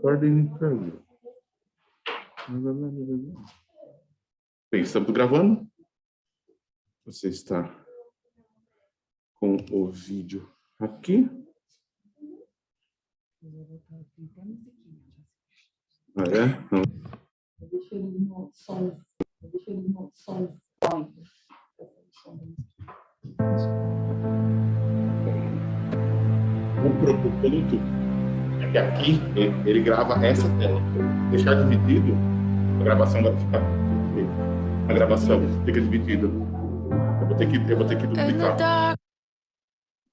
Ordem entregue. Bem, estamos gravando. Você está com o vídeo aqui. Ah, é? Não. Deixa ele no sons. O produto é que aqui ele grava essa tela. Deixar dividido, a gravação vai ficar. A gravação fica dividida. Eu vou ter que duplicar.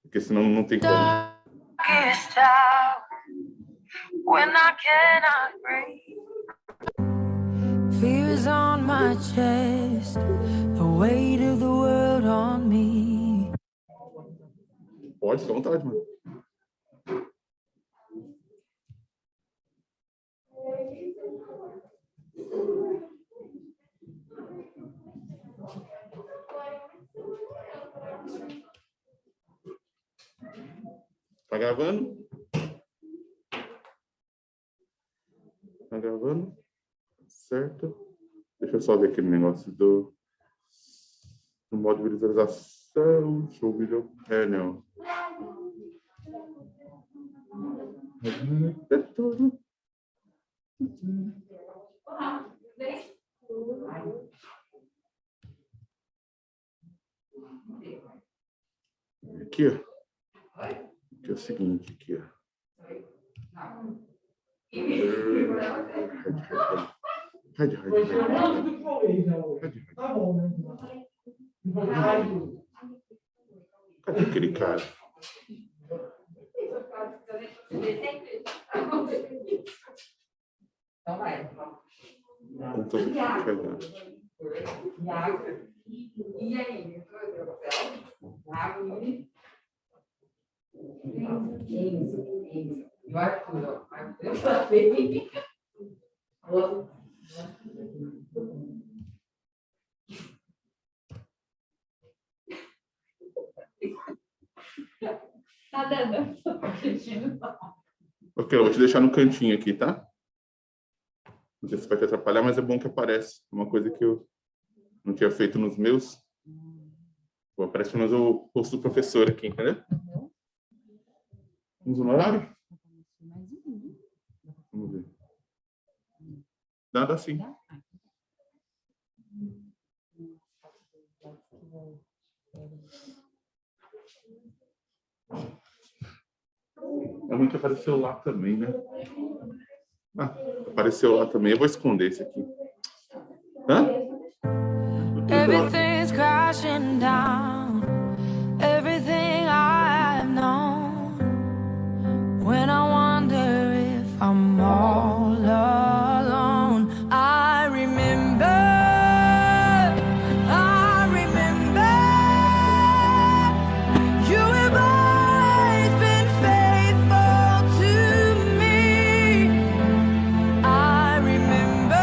Porque senão não tem como. Fears on my chest, the weight of the world on me. Pode, fica à vontade, mano. Tá gravando? Tá gravando? Certo? Deixa eu só ver aquele negócio do modo de visualização. Show vídeo. É, não. É tudo. Aqui, ó. Aqui é o seguinte, aqui, ó. Cadê aquele cara? Então, E aí? E o Arthur, eu também. Tá dando. Ok, eu vou te deixar no cantinho aqui, tá? Não sei se vai te atrapalhar, mas é bom que aparece. Uma coisa que eu não tinha feito nos meus. Bom, aparece pelo menos o rosto do professor aqui, entendeu? Vamos no horário? Vamos ver. Nada assim. É muito que apareceu lá também, né? Ah, apareceu lá também. Eu vou esconder esse aqui. Hã? Everything's crashing down, everything I've known. When I wonder if I'm all alone, I remember. You have always been faithful to me. I remember.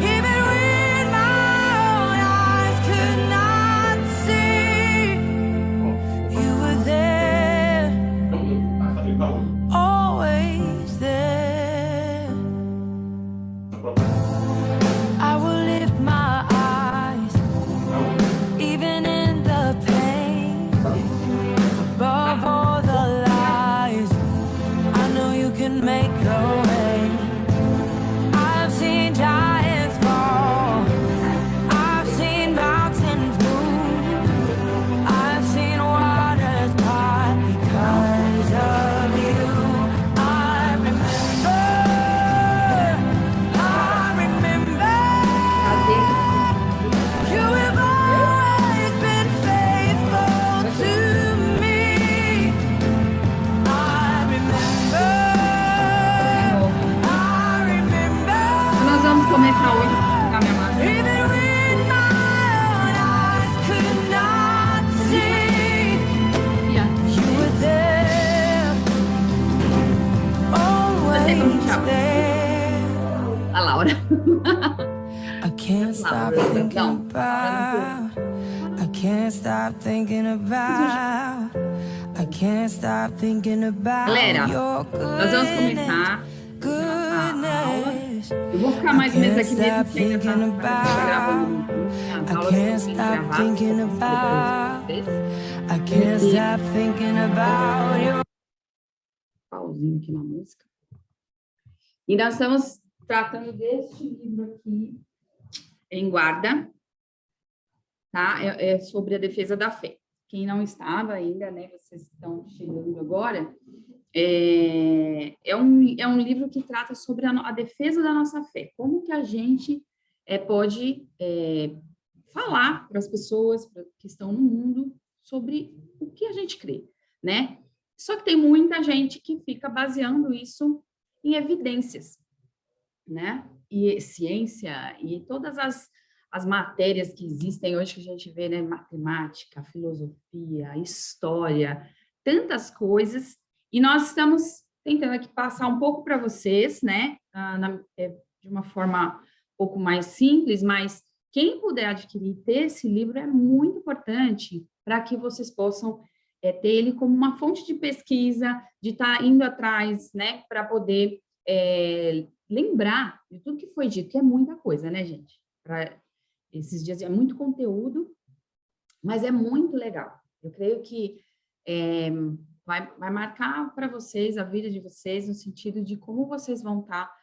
Even when my own eyes could not see, you were there, always there. I will lift my eyes, even in the pain, above all the lies. I know you can make a way. I've seen giants fall, I've seen mountains move, I've seen waters part because of you. I remember. You have always been faithful to me. I remember. Nós vamos começar hoje a minha mãe. Even when my own eyes could not see, you were there, always there. A Laura. I can't stop thinking about. I can't stop thinking about. I can't stop thinking about. Galera, your nós vamos começar a aula. Eu vou ficar mais ou menos aqui mesmo, porque ainda tá gravando. As aulas estão sendo gravadas. I can't stop thinking about you. Pauzinho aqui na música. E nós estamos tratando deste livro aqui, Em Guarda, tá? É sobre a defesa da fé. Quem não estava ainda, né? Vocês estão chegando agora. É um livro que trata sobre a defesa da nossa fé. Como que a gente pode falar para as pessoas que estão no mundo sobre o que a gente crê, né? Só que tem muita gente que fica baseando isso em evidências, né? E ciência e todas as matérias que existem hoje que a gente vê, né? Matemática, filosofia, história, tantas coisas. E nós estamos tentando aqui passar um pouco para vocês, né? De uma forma um pouco mais simples, mas quem puder adquirir e ter esse livro é muito importante para que vocês possam ter ele como uma fonte de pesquisa, de estar indo atrás, né? Para poder lembrar de tudo que foi dito, que é muita coisa, né, gente? Para esses dias é muito conteúdo, mas é muito legal. Eu creio que vai marcar para vocês, a vida de vocês, no sentido de como vocês vão estar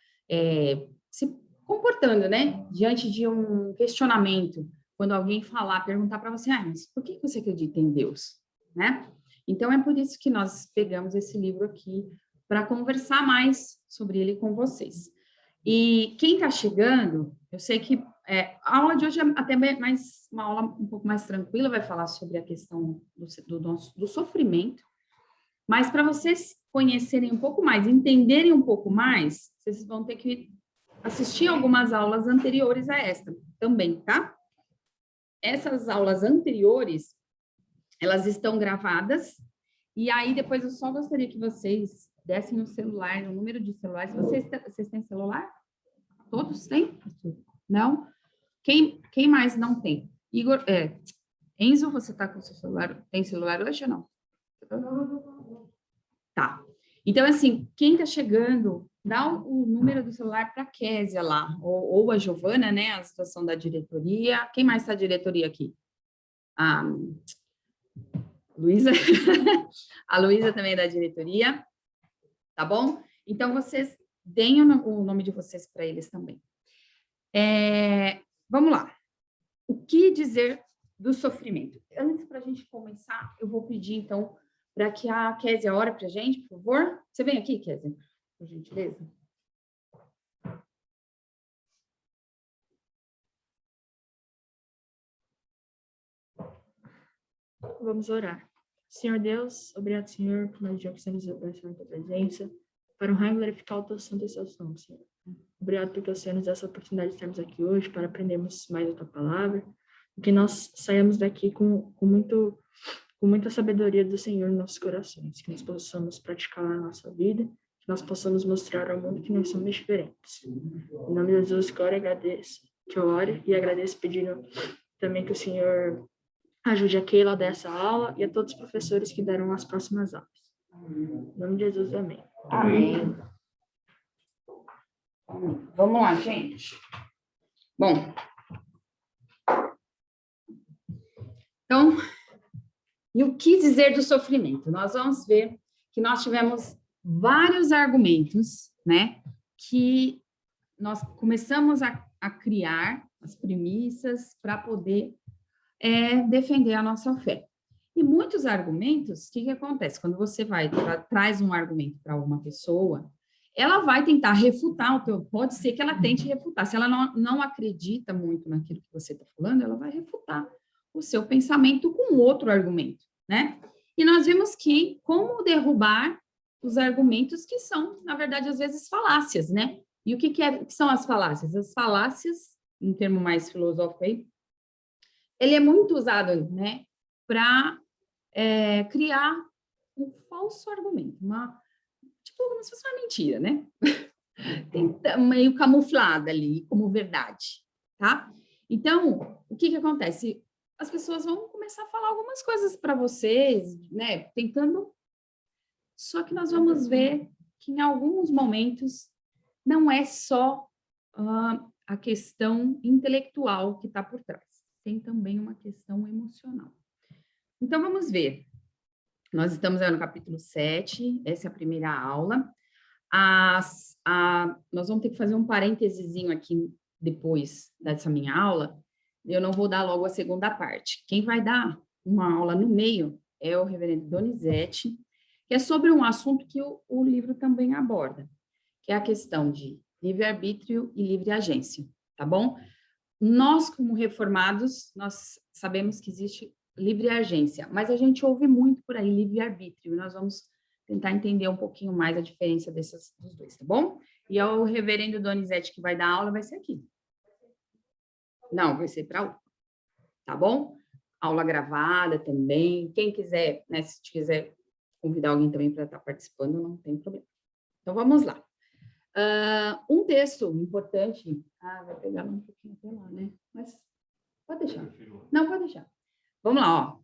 se comportando, né? Diante de um questionamento, quando alguém perguntar para você, mas por que você acredita em Deus? Né? Então, é por isso que nós pegamos esse livro aqui, para conversar mais sobre ele com vocês. E quem está chegando, eu sei que a aula de hoje é até uma aula um pouco mais tranquila, vai falar sobre a questão do sofrimento, mas para vocês conhecerem um pouco mais, entenderem um pouco mais, vocês vão ter que assistir algumas aulas anteriores a esta também, tá? Essas aulas anteriores, elas estão gravadas, e aí depois eu só gostaria que vocês dessem o celular, o número de celular. Vocês têm celular? Todos têm? Não? Quem mais não tem? Igor, Enzo, você está com o seu celular? Tem celular hoje ou não? Tá. Então, assim, quem está chegando, dá o número do celular para a Késia lá, ou a Giovana, né, a situação da diretoria. Quem mais está diretoria aqui? A Luísa. A Luísa também é da diretoria, tá bom? Então, vocês deem o nome de vocês para eles também. Vamos lá. O que dizer do sofrimento? Antes, para a gente começar, eu vou pedir, então, para que a Késia ore para a gente, por favor. Você vem aqui, Késia, por gentileza. Vamos orar. Senhor Deus, obrigado, Senhor, por mais dia que estamos abençoando a tua presença, para honrar e glorificar o teu santo e seus nomes, Senhor. Obrigado porque o Senhor nos dá essa oportunidade de estarmos aqui hoje para aprendermos mais a tua palavra, e que nós saímos daqui com muita sabedoria do Senhor nos nossos corações, que nós possamos praticar na nossa vida, que nós possamos mostrar ao mundo que nós somos diferentes. Em nome de Jesus, que eu agradeço, que eu ore e agradeço pedindo também que o Senhor ajude a Keila dessa aula e a todos os professores que deram as próximas aulas. Em nome de Jesus, amém. Amém. Vamos lá, gente. Bom. Então, e o que dizer do sofrimento? Nós vamos ver que nós tivemos vários argumentos, né, que nós começamos a criar as premissas para poder defender a nossa fé. E muitos argumentos, o que acontece? Quando você traz um argumento para uma pessoa, ela vai tentar refutar pode ser que ela tente refutar. Se ela não acredita muito naquilo que você está falando, ela vai refutar o seu pensamento com outro argumento, né? E nós vimos que como derrubar os argumentos que são, na verdade, às vezes falácias, né? E o que são as falácias? As falácias, um termo mais filosófico aí, ele é muito usado, né, para criar um falso argumento, como se fosse uma mentira, né? Meio camuflada ali, como verdade, tá? Então, o que acontece? As pessoas vão começar a falar algumas coisas para vocês, né? Tentando. Só que nós vamos ver que em alguns momentos não é só a questão intelectual que está por trás. Tem também uma questão emocional. Então, vamos ver. Nós estamos no capítulo 7, essa é a primeira aula. Nós vamos ter que fazer um parêntesezinho aqui depois dessa minha aula. Eu não vou dar logo a segunda parte. Quem vai dar uma aula no meio é o reverendo Donizete, que é sobre um assunto que o livro também aborda, que é a questão de livre-arbítrio e livre-agência, tá bom? Nós, como reformados, nós sabemos que existe livre-agência, mas a gente ouve muito por aí livre-arbítrio, e nós vamos tentar entender um pouquinho mais a diferença dos dois, tá bom? E o reverendo Donizete que vai dar aula vai ser aqui. Não, vai ser para aula, tá bom? Aula gravada também. Quem quiser, né, se quiser convidar alguém também para estar participando, não tem problema. Então, vamos lá. Um texto importante... vai pegar um pouquinho até lá, né? Mas pode deixar. Não, pode deixar. Vamos lá, ó.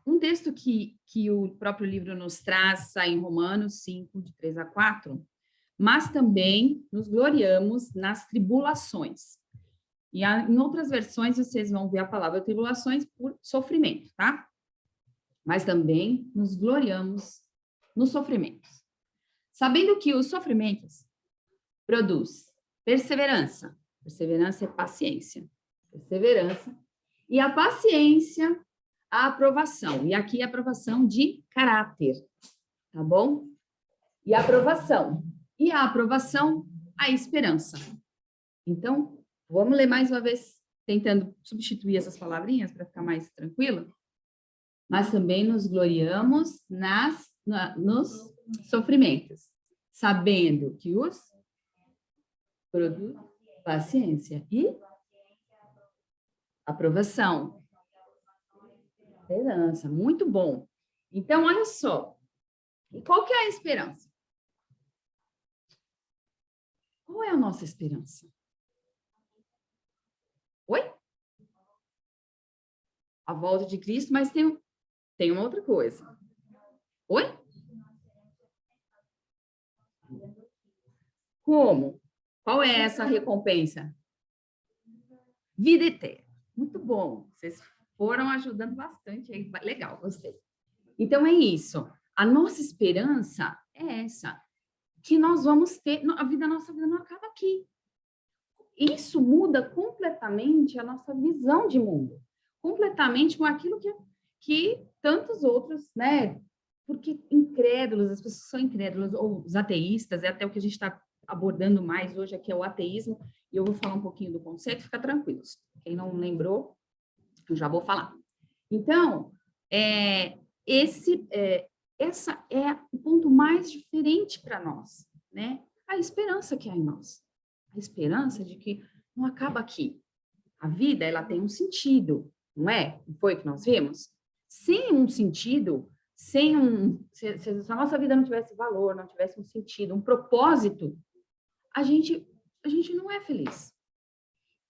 Um texto que o próprio livro nos traz está em Romanos 5, de 3 a 4, mas também nos gloriamos nas tribulações. E em outras versões, vocês vão ver a palavra tribulações por sofrimento, tá? Mas também nos gloriamos nos sofrimentos. Sabendo que os sofrimentos produz perseverança. Perseverança é paciência. Perseverança. E a paciência, a aprovação. E aqui a aprovação de caráter, tá bom? E a aprovação. E a aprovação, a esperança. Então, vamos ler mais uma vez, tentando substituir essas palavrinhas para ficar mais tranquilo. Mas também nos gloriamos nos sofrimentos, sabendo que os produz paciência e aprovação. Esperança, muito bom. Então, olha só. E qual que é a esperança? Qual é a nossa esperança? Oi? A volta de Cristo, mas tem uma outra coisa. Oi? Como? Qual é essa recompensa? Vida eterna. Muito bom. Vocês foram ajudando bastante aí. Legal, gostei. Então, é isso. A nossa esperança é essa. Que nós vamos ter... nossa vida não acaba aqui. Isso muda completamente a nossa visão de mundo. Completamente com aquilo que tantos outros, né? Porque incrédulos, as pessoas são incrédulas, ou os ateístas, é até o que a gente está abordando mais hoje aqui, é o ateísmo, e eu vou falar um pouquinho do conceito, fica tranquilos. Quem não lembrou, eu já vou falar. Então, esse é o ponto mais diferente para nós, né? A esperança que há em nós. A esperança de que não acaba aqui. A vida, ela tem um sentido, não é? Não foi o que nós vimos? Sem um sentido, se a nossa vida não tivesse valor, não tivesse um sentido, um propósito, a gente não é feliz.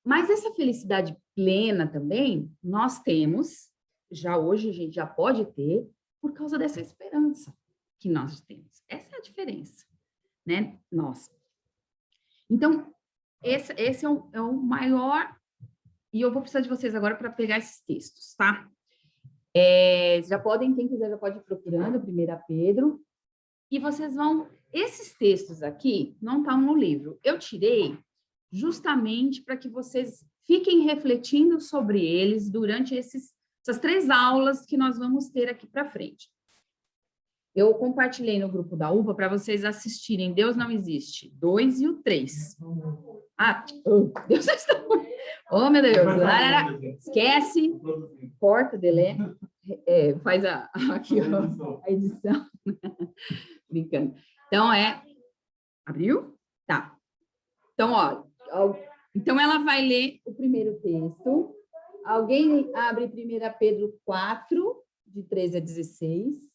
Mas essa felicidade plena também, nós temos, já hoje a gente já pode ter, por causa dessa esperança que nós temos. Essa é a diferença, né? Nossa. Então, esse é o maior... E eu vou precisar de vocês agora para pegar esses textos, tá? Já podem, quem quiser já pode ir procurando, 1 Pedro. E vocês vão... Esses textos aqui não estão no livro. Eu tirei justamente para que vocês fiquem refletindo sobre eles durante essas 3 aulas que nós vamos ter aqui para frente. Eu compartilhei no grupo da UPA para vocês assistirem Deus Não Existe, 2 e o 3. Deus está... Oh, meu Deus. Esquece, corta, deleta, faz aqui ó, a edição. Brincando. Então, abriu? Tá. Então, ó, então ela vai ler o primeiro texto. Alguém abre 1 Pedro 4, de 13 a 16.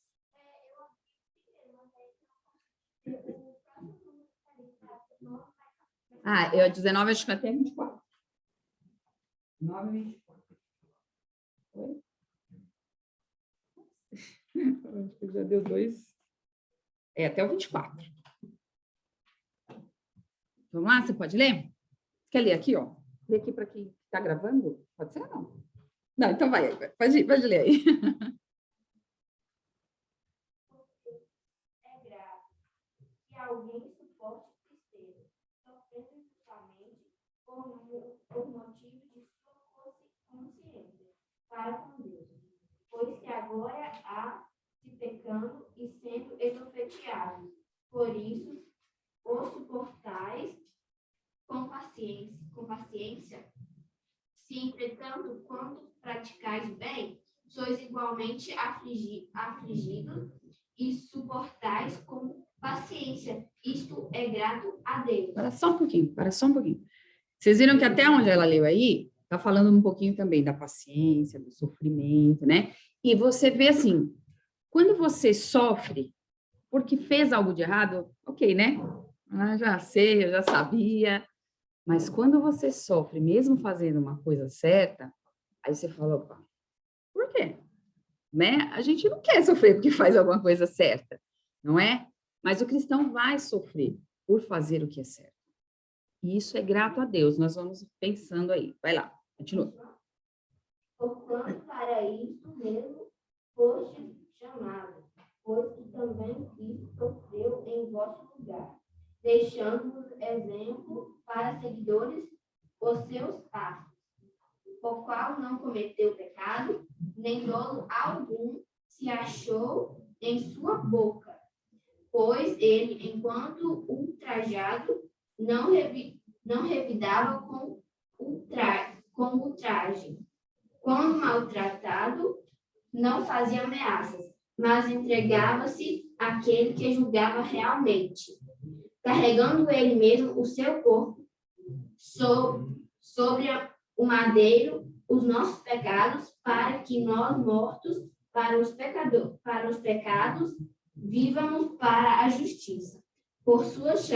Eu 19, acho que até 24. 9h24. Oi? Acho que já deu 2. Até o 24. Vamos lá, você pode ler? Quer ler aqui, ó? Lê aqui para quem está gravando? Pode ser ou não? Não, então vai aí, pode ler aí. É grave que alguém suporte tristeza, sofrendo justamente por motivo de sua consciência para com Deus, pois que agora há se pecando e sendo esofeteados. Por isso, os suportais com paciência. Se, entretanto, quando praticais bem, sois igualmente afligidos e suportais com paciência. Isto é grato a Deus. Para só um pouquinho. Vocês viram que até onde ela leu aí, está falando um pouquinho também da paciência, do sofrimento, né? E você vê assim, quando você sofre porque fez algo de errado, ok, né? Ah, já sei, eu já sabia. Mas quando você sofre, mesmo fazendo uma coisa certa, aí você fala, opa, por quê? Né? A gente não quer sofrer porque faz alguma coisa certa, não é? Mas o cristão vai sofrer por fazer o que é certo. E isso é grato a Deus. Nós vamos pensando aí. Vai lá, continua. Porquanto para isso mesmo foste chamado, pois que também Cristo sofreu em vosso lugar, deixando-vos exemplo para seguidores os seus passos, o qual não cometeu pecado, nem dolo algum se achou em sua boca, pois ele, enquanto ultrajado, não revidava com ultraje. Quando maltratado, não fazia ameaças, mas entregava-se àquele que julgava realmente, carregando ele mesmo o seu corpo sobre o madeiro, os nossos pecados, para que nós, mortos para os pecados, vivamos para a justiça. Por suas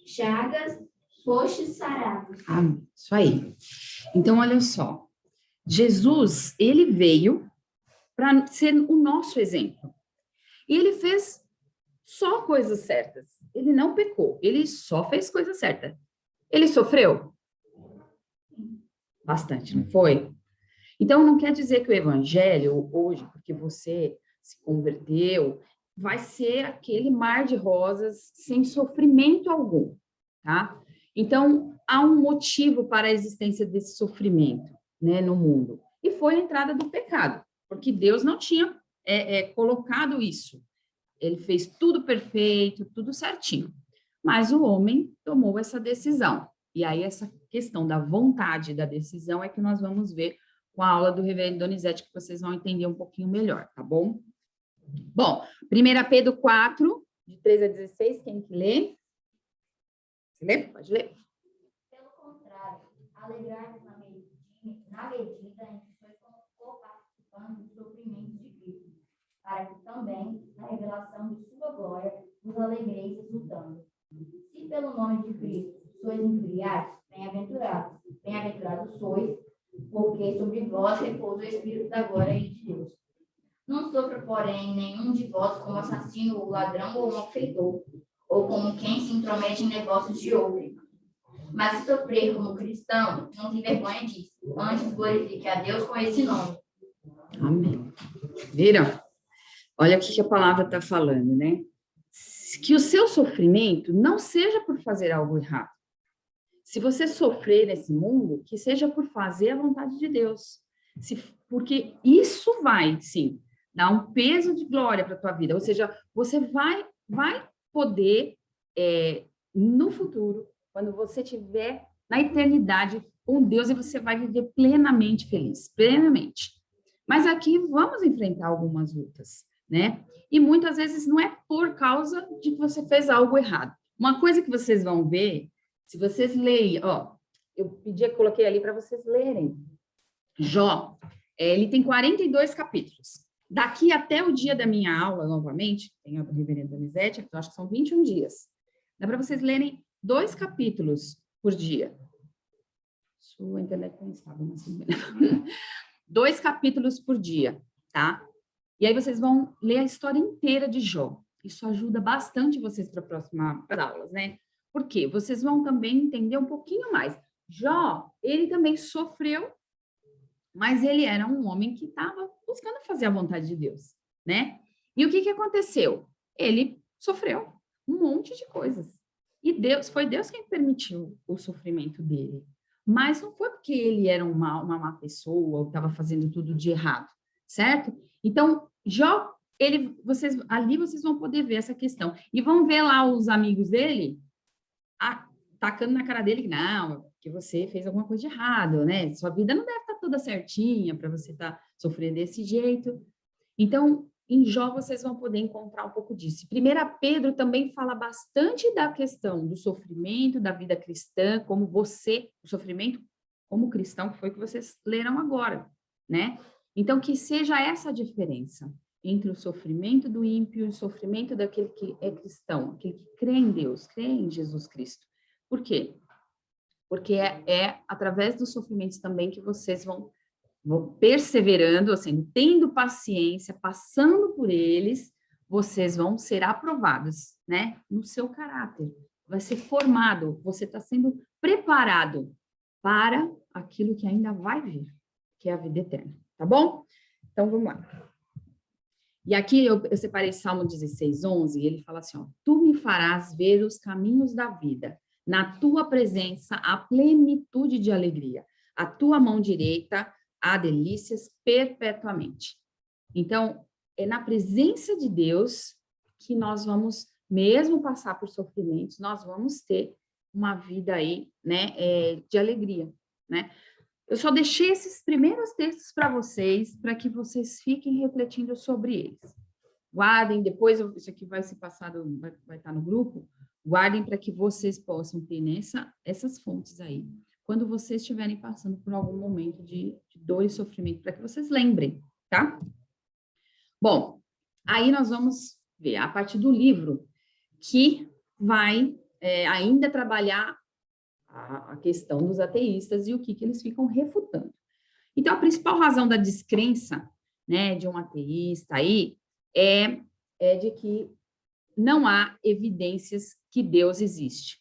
chagas, fostes sarados. Isso aí. Então, olha só. Jesus, ele veio para ser o nosso exemplo. E ele fez só coisas certas. Ele não pecou, ele só fez coisa certa. Ele sofreu? Bastante, não foi? Então, não quer dizer que o evangelho, hoje, porque você se converteu, vai ser aquele mar de rosas sem sofrimento algum, tá? Então, há um motivo para a existência desse sofrimento, né, no mundo. E foi a entrada do pecado, porque Deus não tinha colocado isso. Ele fez tudo perfeito, tudo certinho. Mas o homem tomou essa decisão. E aí, essa questão da vontade da decisão é que nós vamos ver com a aula do Reverendo Donizete, que vocês vão entender um pouquinho melhor, tá bom? Bom, 1 Pedro 4, de 3 a 16, quem que lê? Você lê? Pode ler. Pelo contrário, alegrai-vos na medida em que sois co-participantes dos sofrimentos de Cristo, para que também, na revelação de sua glória, vos alegreis exultando. Se pelo nome de Cristo sois injuriados, bem-aventurados sois, porque sobre vós repousa o Espírito da glória e de Deus. Não sofra, porém, nenhum de vós como assassino, ou ladrão, ou malfeitor, ou como quem se intromete em negócios de outrem. Mas se sofrer como cristão, não tem vergonha disso. Antes glorifique a Deus com esse nome. Amém. Viram? Olha o que a palavra está falando, né? Que o seu sofrimento não seja por fazer algo errado. Se você sofrer nesse mundo, que seja por fazer a vontade de Deus. Porque isso vai, sim, dar um peso de glória para a tua vida. Ou seja, você vai poder, no futuro, quando você estiver na eternidade com Deus, e você vai viver plenamente feliz, plenamente. Mas aqui vamos enfrentar algumas lutas, né? E muitas vezes não é por causa de que você fez algo errado. Uma coisa que vocês vão ver, se vocês lerem, ó, coloquei ali para vocês lerem. Jó, ele tem 42 capítulos. Daqui até o dia da minha aula, novamente, tem a do Reverendo Donizete, eu acho que são 21 dias. Dá para vocês lerem 2 capítulos por dia. Sua internet não estava, mas tudo bem. 2 capítulos por dia, tá? E aí vocês vão ler a história inteira de Jó. Isso ajuda bastante vocês para as próximas aulas, né? Por quê? Vocês vão também entender um pouquinho mais. Jó, ele também sofreu, mas ele era um homem que estava buscando fazer a vontade de Deus, né? E o que aconteceu? Ele sofreu um monte de coisas. E foi Deus quem permitiu o sofrimento dele. Mas não foi porque ele era uma má pessoa ou estava fazendo tudo de errado, certo? Então, Jó, ali vocês vão poder ver essa questão. E vão ver lá os amigos dele tacando na cara dele que não, que você fez alguma coisa de errado, né? Sua vida não deve estar toda certinha para você estar sofrendo desse jeito. Então, em Jó, vocês vão poder encontrar um pouco disso. 1 Pedro também fala bastante da questão do sofrimento, da vida cristã, como o sofrimento como cristão, que foi o que vocês leram agora, né? Então, que seja essa a diferença entre o sofrimento do ímpio e o sofrimento daquele que é cristão, aquele que crê em Deus, crê em Jesus Cristo. Por quê? Porque é através dos sofrimentos também que vocês vão perseverando, assim, tendo paciência, passando por eles, vocês vão ser aprovados, né? No seu caráter. Vai ser formado, você está sendo preparado para aquilo que ainda vai vir, que é a vida eterna, tá bom? Então, vamos lá. E aqui eu separei Salmo 16, 11, e ele fala assim, ó, tu me farás ver os caminhos da vida, na tua presença a plenitude de alegria, a tua mão direita há delícias perpetuamente. Então, é na presença de Deus que nós vamos, mesmo passar por sofrimentos, nós vamos ter uma vida aí, né, de alegria, né? Eu só deixei esses primeiros textos para vocês, para que vocês fiquem refletindo sobre eles. Guardem, depois isso aqui vai ser passado, vai estar no grupo, guardem para que vocês possam ter essas fontes aí, quando vocês estiverem passando por algum momento de dor e sofrimento, para que vocês lembrem, tá? Bom, aí nós vamos ver a parte do livro, que vai ainda trabalhar a questão dos ateístas e o que eles ficam refutando. Então, a principal razão da descrença, né, de um ateísta aí é de que não há evidências que Deus existe.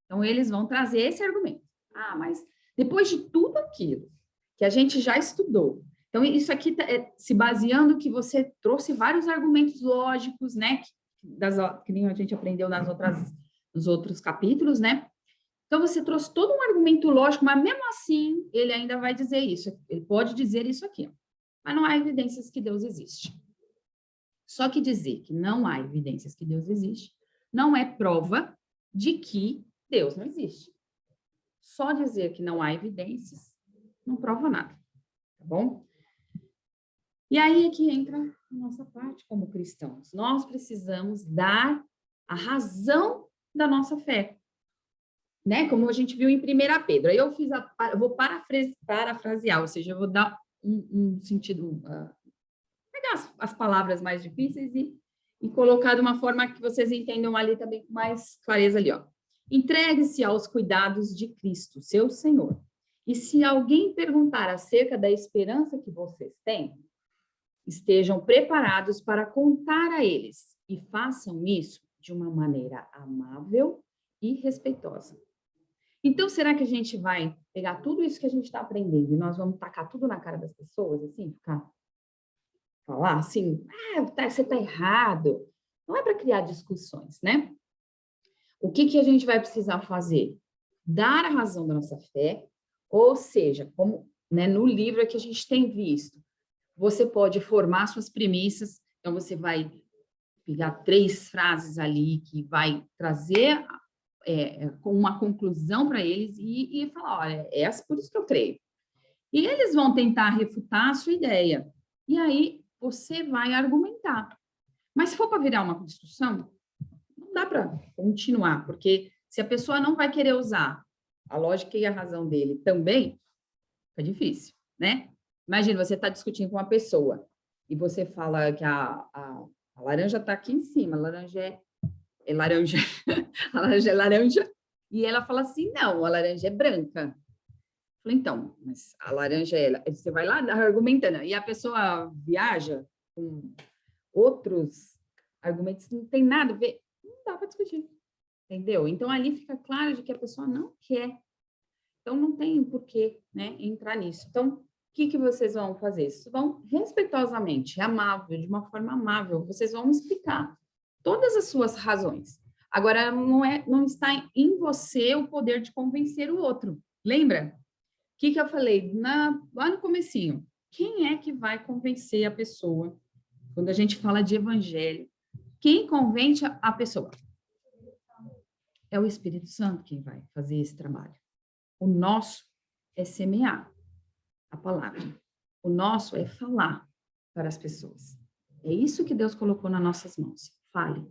Então, eles vão trazer esse argumento. Ah, mas depois de tudo aquilo que a gente já estudou, então isso aqui se baseando que você trouxe vários argumentos lógicos, né, que nem a gente aprendeu nos outros capítulos, né? Então, você trouxe todo um argumento lógico, mas mesmo assim, ele ainda vai dizer isso. Ele pode dizer isso aqui, ó. Mas não há evidências que Deus existe. Só que dizer que não há evidências que Deus existe não é prova de que Deus não existe. Só dizer que não há evidências não prova nada, tá bom? E aí é que entra a nossa parte como cristãos. Nós precisamos dar a razão da nossa fé, né? Como a gente viu em 1 Pedro. Aí eu vou parafrasear, ou seja, eu vou dar um sentido, pegar as palavras mais difíceis e colocar de uma forma que vocês entendam ali também com mais clareza ali, ó. Entregue-se aos cuidados de Cristo, seu Senhor. E se alguém perguntar acerca da esperança que vocês têm, estejam preparados para contar a eles e façam isso de uma maneira amável e respeitosa. Então, será que a gente vai pegar tudo isso que a gente está aprendendo e nós vamos tacar tudo na cara das pessoas, assim, falar assim, você está errado? Não é para criar discussões, né? O que a gente vai precisar fazer? Dar a razão da nossa fé, ou seja, como, né, no livro que a gente tem visto, você pode formar suas premissas, então você vai pegar 3 frases ali que vai trazer com uma conclusão para eles e falar, olha, por isso que eu creio. E eles vão tentar refutar a sua ideia. E aí você vai argumentar. Mas se for para virar uma discussão, não dá para continuar, porque se a pessoa não vai querer usar a lógica e a razão dele também, é difícil, né? Imagina, você está discutindo com uma pessoa e você fala que a laranja está aqui em cima, a laranja é laranja, a laranja é laranja, e ela fala assim, não, a laranja é branca. Falei, então, mas a laranja, você vai lá argumentando, e a pessoa viaja com outros argumentos, não tem nada a ver, não dá para discutir, entendeu? Então, ali fica claro de que a pessoa não quer. Então, não tem porquê, né, entrar nisso. Então, o que vocês vão fazer? Vocês vão respeitosamente, amável, de uma forma amável, vocês vão explicar todas as suas razões. Agora, não está em você o poder de convencer o outro. Lembra? O que eu falei lá no comecinho? Quem é que vai convencer a pessoa? Quando a gente fala de evangelho, quem convence a pessoa? É o Espírito Santo quem vai fazer esse trabalho. O nosso é semear a palavra. O nosso é falar para as pessoas. É isso que Deus colocou nas nossas mãos. Fale.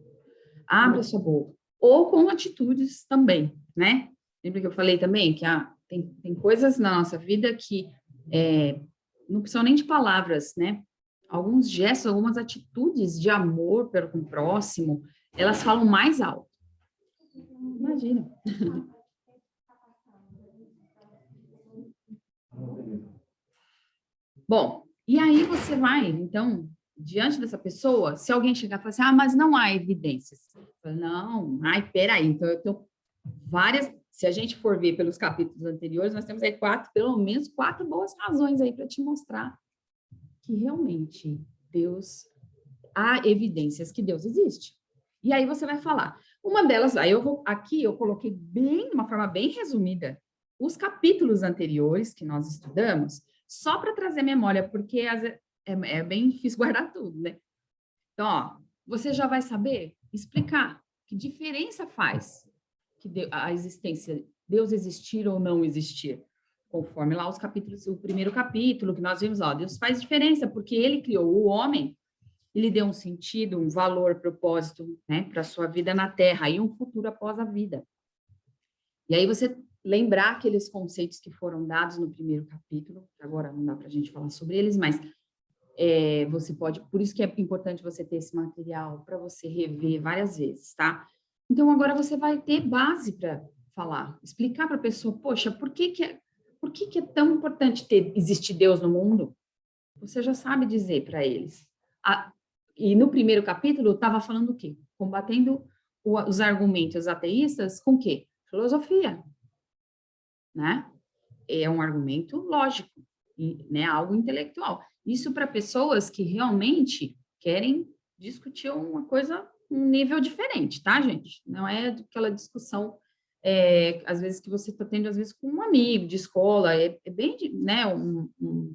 Abra sua boca. Ou com atitudes também, né? Lembra que eu falei também que tem coisas na nossa vida que não precisam nem de palavras, né? Alguns gestos, algumas atitudes de amor com o próximo, elas falam mais alto. Imagina. Bom, e aí você vai, então, diante dessa pessoa, se alguém chegar e falar assim, mas não há evidências. Falo, não, peraí, então eu tenho várias, se a gente for ver pelos capítulos anteriores, nós temos aí pelo menos quatro boas razões aí para te mostrar que realmente há evidências que Deus existe. E aí você vai falar. Uma delas, aqui eu coloquei de uma forma bem resumida, os capítulos anteriores que nós estudamos, só para trazer memória, porque é bem difícil guardar tudo, né? Então, você já vai saber explicar que diferença faz a existência, Deus existir ou não existir, conforme lá os capítulos, o primeiro capítulo que nós vimos, Deus faz diferença, porque ele criou o homem, ele deu um sentido, um valor, propósito, né, para a sua vida na Terra e um futuro após a vida. E aí você lembrar aqueles conceitos que foram dados no primeiro capítulo, que agora não dá para a gente falar sobre eles, mas você pode, por isso que é importante você ter esse material para você rever várias vezes, tá? Então, agora você vai ter base para falar, explicar para a pessoa, poxa, por que é tão importante existir Deus no mundo? Você já sabe dizer para eles. E no primeiro capítulo, estava falando o quê? Combatendo os argumentos ateístas com o quê? Filosofia, né? É um argumento lógico, né? Algo intelectual. Isso para pessoas que realmente querem discutir uma coisa, um nível diferente, tá, gente? Não é aquela discussão, às vezes, que você está tendo, às vezes, com um amigo de escola, é bem, né, não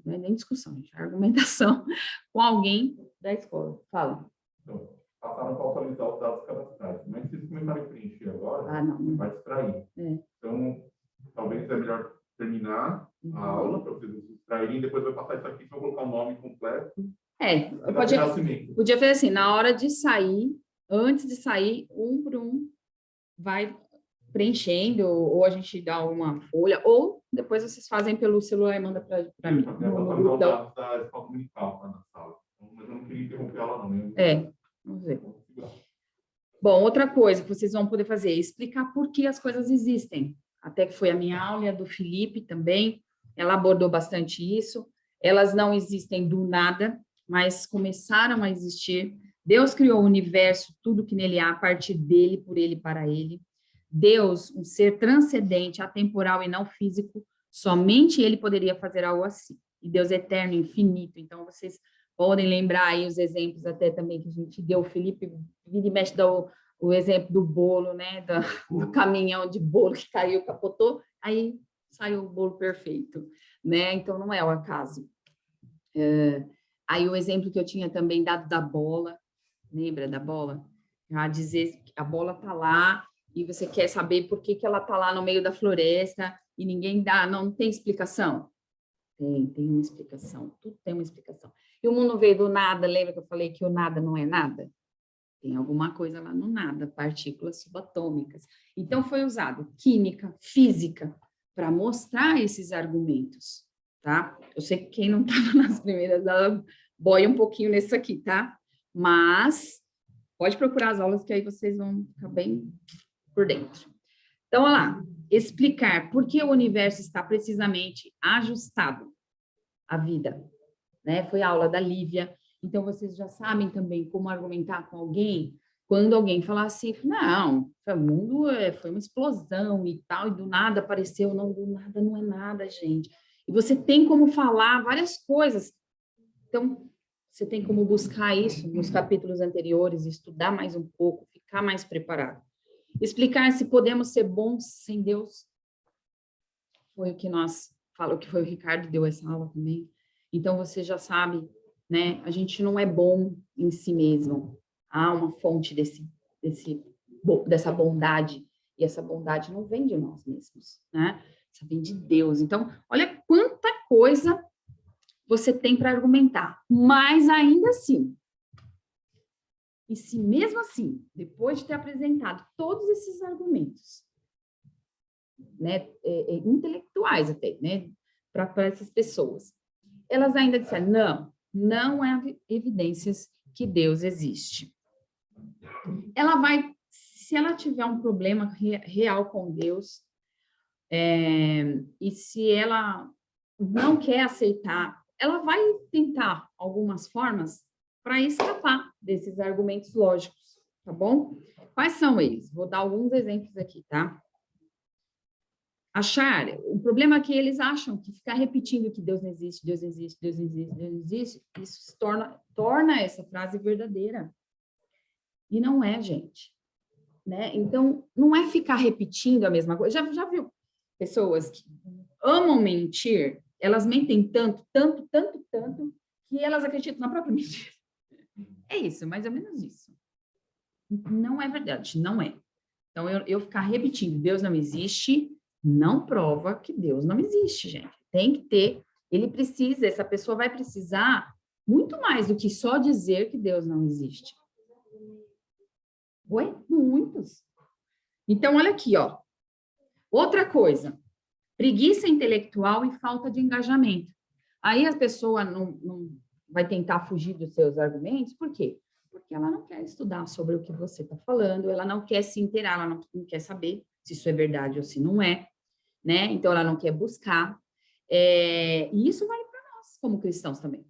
é nem discussão, gente, é argumentação com alguém da escola. Fala. Então, passaram para atualizar os dados cadastrais, mas se vocês começarem a preencher agora, não. vai distrair. Então, talvez é melhor terminar a aula para vocês se distraírem, depois vai passar isso aqui, vou colocar o nome completo. Podia fazer assim, na hora de sair, antes de sair, um por um, vai preenchendo, ou a gente dá uma folha, ou depois vocês fazem pelo celular e manda para mim. No dados da escola comunical lá na sala. Mas eu não queria interromper ela, não. Vamos ver. Bom, outra coisa que vocês vão poder fazer é explicar por que as coisas existem. Até que foi a minha aula e a do Felipe também, ela abordou bastante isso. Elas não existem do nada, mas começaram a existir. Deus criou o universo, tudo que nele há, a partir dele, por ele, para ele. Deus, um ser transcendente, atemporal e não físico, somente ele poderia fazer algo assim. E Deus é eterno, infinito. Então, vocês podem lembrar aí os exemplos até também que a gente deu. O Felipe vira e mexe dá o exemplo do bolo, né? Do caminhão de bolo que caiu, capotou, aí saiu o bolo perfeito, né? Então, não é o acaso. Aí o exemplo que eu tinha também dado da bola, lembra da bola? A dizer que a bola está lá e você quer saber por que ela está lá no meio da floresta e ninguém dá, não tem explicação? Tem uma explicação, tudo tem uma explicação. E o mundo veio do nada, lembra que eu falei que o nada não é nada? Tem alguma coisa lá no nada, partículas subatômicas. Então, foi usado química, física, para mostrar esses argumentos, tá? Eu sei que quem não estava nas primeiras aulas boia um pouquinho nesse aqui, tá? Mas pode procurar as aulas que aí vocês vão ficar bem por dentro. Então, olha lá, explicar por que o universo está precisamente ajustado à vida, né? Foi a aula da Lívia. Então, vocês já sabem também como argumentar com alguém quando alguém falar assim, não, o mundo foi uma explosão e tal, e do nada apareceu, não, do nada não é nada, gente. E você tem como falar várias coisas. Então, você tem como buscar isso nos capítulos anteriores, estudar mais um pouco, ficar mais preparado. Explicar se podemos ser bons sem Deus. Foi o que nós falou, que foi o Ricardo deu essa aula também. Então, você já sabe, né? A gente não é bom em si mesmo. Há uma fonte dessa bondade. E essa bondade não vem de nós mesmos, né? Essa vem de Deus. Então, olha quanta coisa você tem para argumentar. Mas ainda assim, e se mesmo assim, depois de ter apresentado todos esses argumentos, né, intelectuais até, né, para essas pessoas, elas ainda disseram, não há evidências que Deus existe. Ela vai, se ela tiver um problema real com Deus, e se ela não quer aceitar, ela vai tentar algumas formas para escapar desses argumentos lógicos, tá bom? Quais são eles? Vou dar alguns exemplos aqui, tá? O problema é que eles acham que ficar repetindo que Deus não existe, Deus existe, Deus existe, Deus existe, isso torna essa frase verdadeira. E não é, gente. Né? Então, não é ficar repetindo a mesma coisa. Já viu pessoas que amam mentir, elas mentem tanto, que elas acreditam na própria mentira. É isso, mais ou menos isso. Não é verdade, não é. Então, eu ficar repetindo, Deus não existe, não prova que Deus não existe, gente. Tem que ter, essa pessoa vai precisar muito mais do que só dizer que Deus não existe. Oi? Muitos. Então, olha aqui, ó. Outra coisa, preguiça intelectual e falta de engajamento. Aí a pessoa não vai tentar fugir dos seus argumentos, por quê? Porque ela não quer estudar sobre o que você está falando, ela não quer se inteirar, ela não quer saber se isso é verdade ou se não é, né? Então, ela não quer buscar. E isso vale para nós, como cristãos também.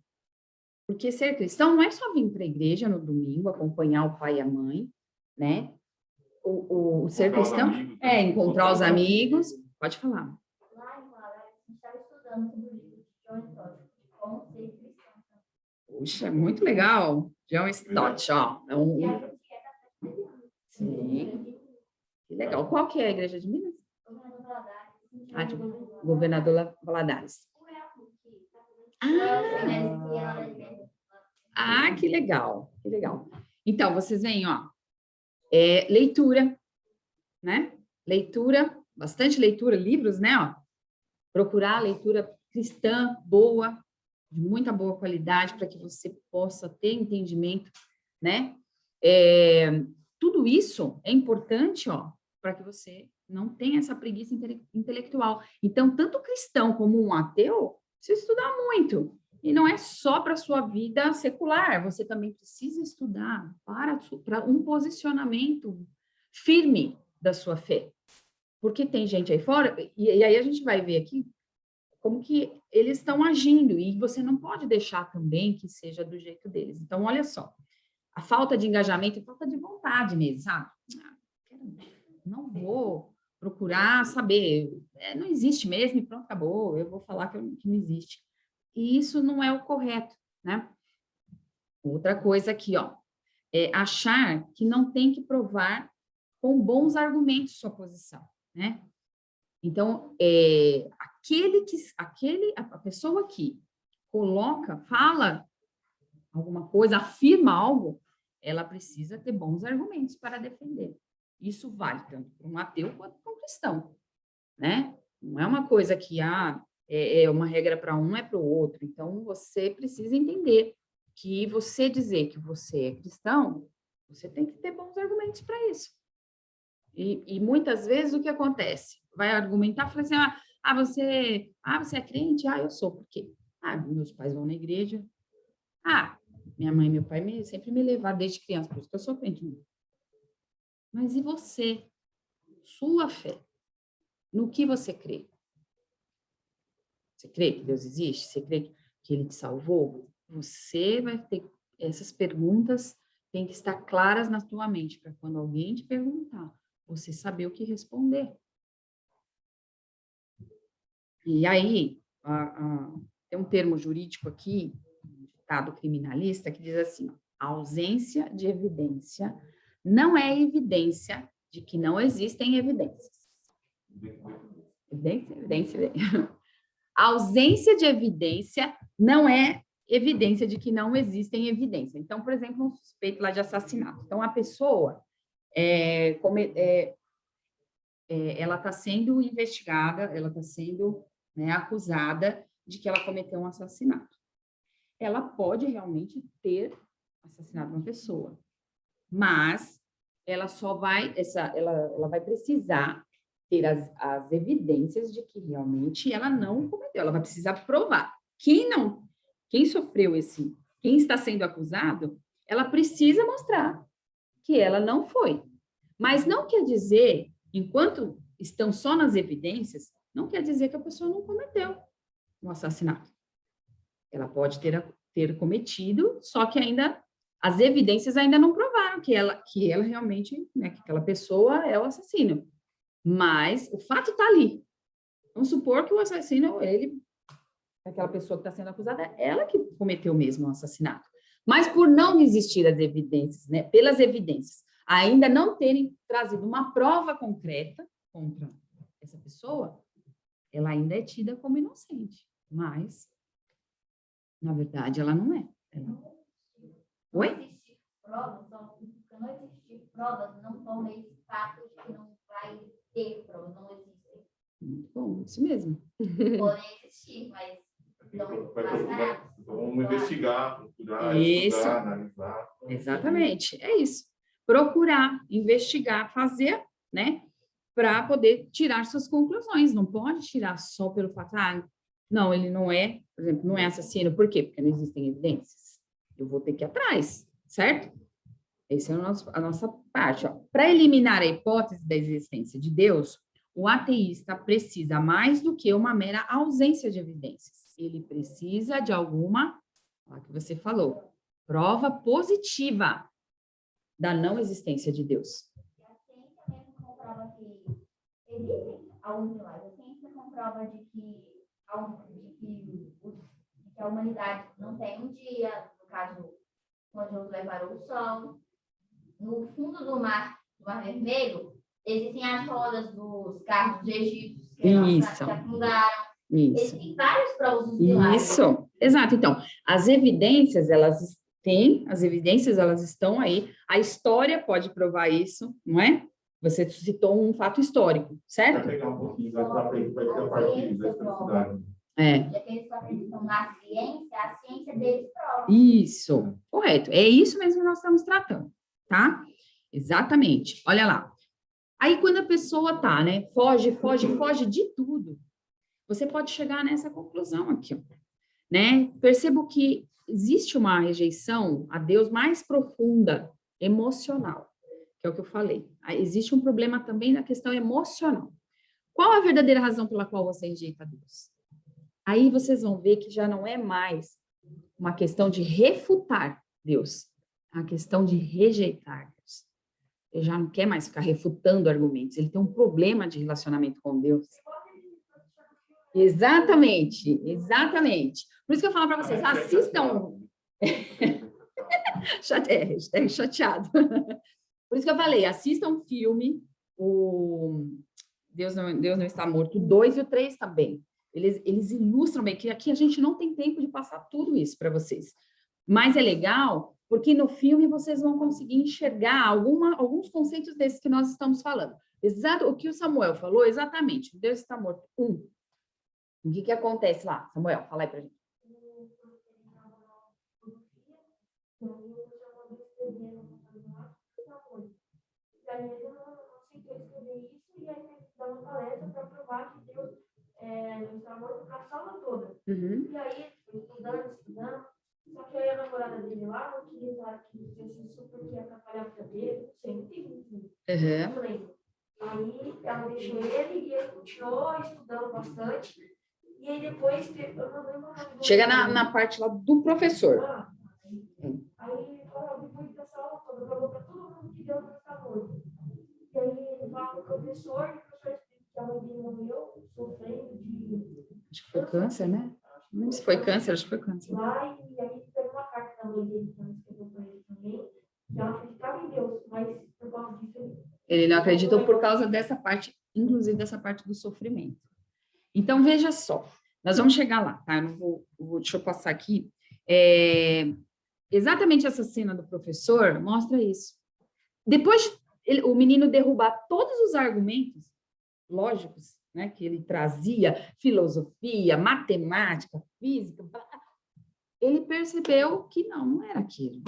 Porque ser cristão não é só vir para a igreja no domingo, acompanhar o pai e a mãe, né? O ser cristão encontrar os amigos. Pode falar. Lá em Guarulhos, a gente estava estudando sobre o livro de John Stott, como ser cristão. Puxa, muito legal. John Stott, ó. E a gente quer estar. Sim. Que legal. Qual que é a igreja de Minas? Governador Valadares. De Governador Valadares. Que legal, que legal. Então, vocês veem, ó, leitura, né? Leitura, bastante leitura, livros, né? Ó, procurar leitura cristã, boa, de muita boa qualidade, para que você possa ter entendimento, né? Tudo isso é importante, ó, para que você não tenha essa preguiça intelectual. Então, tanto o cristão como um ateu precisa estudar muito. E não é só para a sua vida secular, você também precisa estudar para um posicionamento firme da sua fé. Porque tem gente aí fora, e aí a gente vai ver aqui como que eles estão agindo, e você não pode deixar também que seja do jeito deles. Então, olha só, a falta de engajamento e falta de vontade mesmo, sabe? Não vou procurar saber, não existe mesmo e pronto, acabou, eu vou falar que não existe. E isso não é o correto, né? Outra coisa aqui, ó, é achar que não tem que provar com bons argumentos sua posição, né? Então, a pessoa que fala alguma coisa, afirma algo, ela precisa ter bons argumentos para defender. Isso vale tanto para um ateu quanto para um cristão, né? Não é uma coisa que é uma regra para um, é para o outro. Então, você precisa entender que você dizer que você é cristão, você tem que ter bons argumentos para isso. E muitas vezes o que acontece? Vai argumentar, fala assim, você é crente? Eu sou. Por quê? Meus pais vão na igreja. Minha mãe e meu pai sempre me levaram desde criança, por isso que eu sou crente. Mas e você? Sua fé? no que você crê. Você crê que Deus existe? Você crê que Ele te salvou? Você vai ter essas perguntas, têm que estar claras na tua mente, para quando alguém te perguntar, você saber o que responder. E aí, tem um termo jurídico aqui, um ditado criminalista, que diz assim, ó, a ausência de evidência não é evidência de que não existem evidências. Evidência. A ausência de evidência não é evidência de que não existem evidências. Então, por exemplo, um suspeito lá de assassinato. Então, a pessoa, ela está sendo investigada, ela está sendo, né, acusada de que ela cometeu um assassinato. Ela pode realmente ter assassinado uma pessoa, mas ela só vai, ela vai precisar ter as evidências de que realmente ela não cometeu. Ela vai precisar provar. Quem sofreu quem está sendo acusado, ela precisa mostrar que ela não foi. Mas não quer dizer, enquanto estão só nas evidências, não quer dizer que a pessoa não cometeu um assassinato. Ela pode ter cometido, só que ainda as evidências ainda não provaram que ela realmente, né, que aquela pessoa é o assassino. Mas o fato está ali. Vamos supor que o assassino, aquela pessoa que está sendo acusada, é ela que cometeu mesmo o assassinato. Mas por não existir as evidências, né, pelas evidências, ainda não terem trazido uma prova concreta contra essa pessoa, ela ainda é tida como inocente. Mas, na verdade, ela não é. Oi? Não existir provas, não existir provas, não toma esse fato de que não vai ter provas, não existem. Muito bom, isso mesmo. Podem existir, mas não mascaradas. Vamos investigar, procurar, Isso. estudar, analisar. Exatamente, é isso. Procurar, investigar, fazer, né? Para poder tirar suas conclusões. Não pode tirar só pelo fato, não, ele não é, por exemplo, não é assassino. Por quê? Porque não existem evidências. Eu vou ter que ir atrás, certo? Essa é a nossa parte. Para eliminar a hipótese da existência de Deus, o ateísta precisa mais do que uma mera ausência de evidências. Ele precisa de alguma, o que você falou, prova positiva da não existência de Deus. E a ciência mesmo comprova que existem alguns milagres. A ciência comprova de que a humanidade não tem um dia, no caso, quando Josué parou o sol. No fundo do mar Vermelho, existem as rodas dos carros egípcios que afundaram. Isso. Existem várias provas dos milagres. Isso, exato. Então, as evidências, elas estão aí. A história pode provar isso, não é? Você citou um fato histórico, certo? Vai pegar um pouquinho, vai para frente, vai ter a parte da historicidade. Já que eles acreditam na ciência, a ciência deles prova. Isso, correto. É isso mesmo que nós estamos tratando, tá? Exatamente. Olha lá. Aí, quando a pessoa tá, né? Foge de tudo. Você pode chegar nessa conclusão aqui, ó, né? Percebo que existe uma rejeição a Deus mais profunda, emocional, que é o que eu falei. Existe um problema também na questão emocional. Qual a verdadeira razão pela qual você rejeita Deus? Aí vocês vão ver que já não é mais uma questão de refutar Deus, é uma questão de rejeitar Deus. Ele já não quer mais ficar refutando argumentos, ele tem um problema de relacionamento com Deus. Exatamente. Por isso que eu falo para vocês, assistam. Chateado. Por isso que eu falei, assistam um filme, o Deus não está morto, o 2 e o 3 também. Eles ilustram bem, que aqui a gente não tem tempo de passar tudo isso para vocês. Mas é legal, porque no filme vocês vão conseguir enxergar alguns conceitos desses que nós estamos falando. Exato, o que o Samuel falou, exatamente. Deus está morto. O que acontece lá? Samuel, fala aí pra gente. Uhum. E aí, estudando, só que aí a namorada dele lá não queria que ele fizesse isso porque ia atrapalhar a vida dele, não sei, não tem muito. Uhum. Eu falei, Aí ela deixou ele e ele continuou estudando bastante. E aí depois, eu não lembro mais. Chega na parte lá do professor. Aí depois dessa aula toda, falou para todo mundo que Deus não está morto. E aí ele fala para o professor, e o professor explica que a mãe dele morreu, sofrendo de... Acho que foi câncer, né? Não sei se foi câncer, acho que foi câncer. Lá, e aí teve uma carta da mãe dele que ela escreveu para ele também, que ela acreditava em Deus, mas por causa disso Ele não acreditou por causa dessa parte, inclusive dessa parte do sofrimento. Então, veja só, nós vamos chegar lá, tá? Eu não deixa eu passar aqui. Exatamente essa cena do professor mostra isso. Depois de o menino derrubar todos os argumentos lógicos, né, que ele trazia, filosofia, matemática, física, ele percebeu que não era aquilo.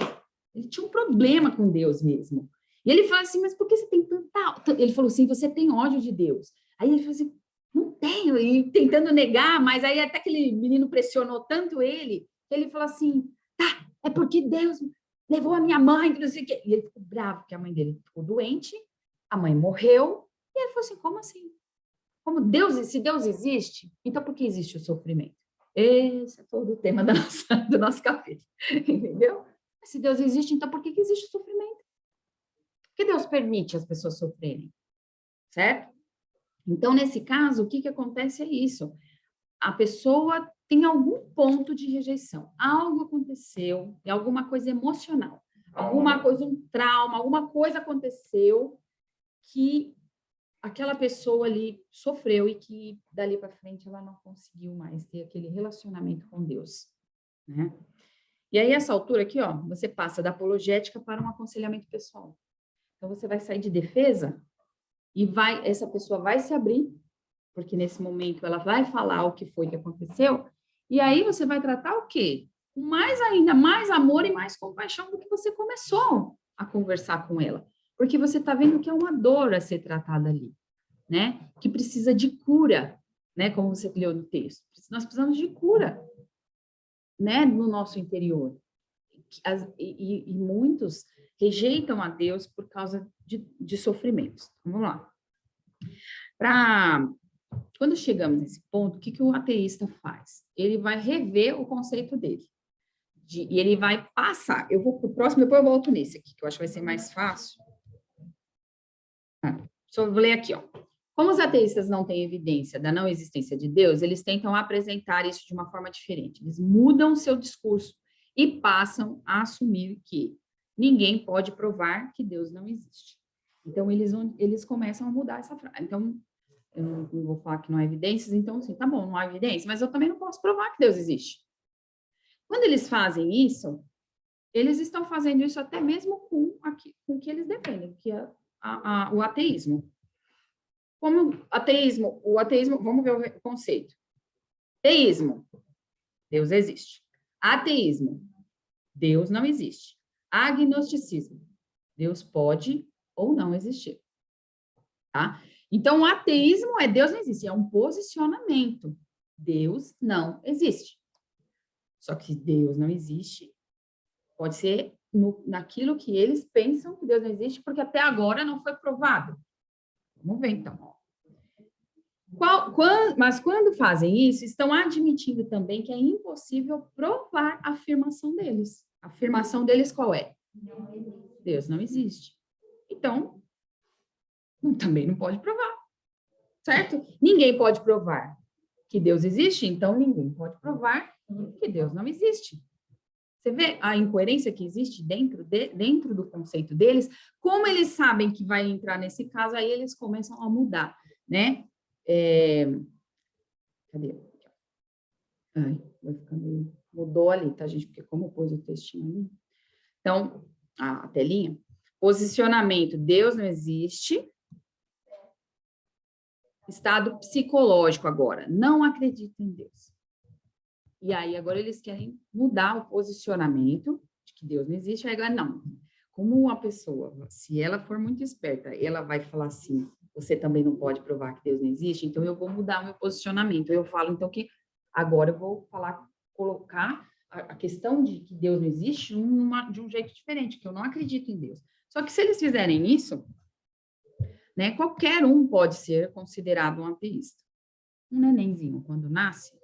Ele tinha um problema com Deus mesmo. E ele falou assim, mas por que você tem tanta... Ele falou assim, você tem ódio de Deus. Aí ele falou assim, não tenho, e tentando negar, mas aí até aquele menino pressionou tanto ele, que ele falou assim, tá, é porque Deus levou a minha mãe, que não sei o quê. E ele ficou bravo, porque a mãe dele ficou doente, a mãe morreu, e ele falou assim, como assim? Como Deus, se Deus existe, então por que existe o sofrimento? Esse é todo o tema do nosso capítulo, entendeu? Se Deus existe, então por que existe o sofrimento? Por que Deus permite as pessoas sofrerem? Certo? Então, nesse caso, o que acontece é isso. A pessoa tem algum ponto de rejeição. Algo aconteceu, é alguma coisa emocional. Alguma coisa, um trauma, alguma coisa aconteceu que aquela pessoa ali sofreu e que dali para frente ela não conseguiu mais ter aquele relacionamento com Deus, né? E aí, essa altura aqui, ó, você passa da apologética para um aconselhamento pessoal. Então, você vai sair de defesa e essa pessoa vai se abrir, porque nesse momento ela vai falar o que foi que aconteceu, e aí você vai tratar o quê? Com ainda mais amor e mais compaixão do que você começou a conversar com ela. Porque você está vendo que é uma dor a ser tratada ali, né? Que precisa de cura, né? Como você leu no texto. Nós precisamos de cura, né? No nosso interior. E muitos rejeitam a Deus por causa de sofrimentos. Vamos lá. Quando chegamos nesse ponto, o que o ateísta faz? Ele vai rever o conceito dele. E ele vai passar. Eu vou para o próximo, depois eu volto nesse aqui, que eu acho que vai ser mais fácil. Só vou ler aqui, ó. Como os ateístas não têm evidência da não existência de Deus, eles tentam apresentar isso de uma forma diferente. Eles mudam seu discurso e passam a assumir que ninguém pode provar que Deus não existe. Então, eles começam a mudar essa frase. Então, eu não vou falar que não há evidências, então, assim, tá bom, não há evidência, mas eu também não posso provar que Deus existe. Quando eles fazem isso, eles estão fazendo isso até mesmo com o que eles defendem, que é o ateísmo. Como o ateísmo, vamos ver o conceito. Teísmo, Deus existe. Ateísmo, Deus não existe. Agnosticismo, Deus pode ou não existir. Tá? Então, o ateísmo é Deus não existe, é um posicionamento. Deus não existe. Só que Deus não existe pode ser naquilo que eles pensam que Deus não existe, porque até agora não foi provado. Vamos ver, então. Mas quando fazem isso, estão admitindo também que é impossível provar a afirmação deles. A afirmação deles qual é? Deus não existe. Então, também não pode provar, certo? Ninguém pode provar que Deus existe, então ninguém pode provar que Deus não existe. Você vê a incoerência que existe dentro do conceito deles? Como eles sabem que vai entrar nesse caso, aí eles começam a mudar, né? Cadê? Ai, vai ficar meio... Mudou ali, tá, gente? Porque como pôs o textinho ali. Então, a telinha. Posicionamento, Deus não existe. Estado psicológico agora, não acredito em Deus. E aí, agora eles querem mudar o posicionamento de que Deus não existe. Aí, agora, não. Como uma pessoa, se ela for muito esperta, ela vai falar assim, você também não pode provar que Deus não existe, então eu vou mudar o meu posicionamento. Eu falo, então, que agora eu vou colocar a questão de que Deus não existe de um jeito diferente, que eu não acredito em Deus. Só que se eles fizerem isso, né? Qualquer um pode ser considerado um ateísta. Um nenenzinho, quando nasce,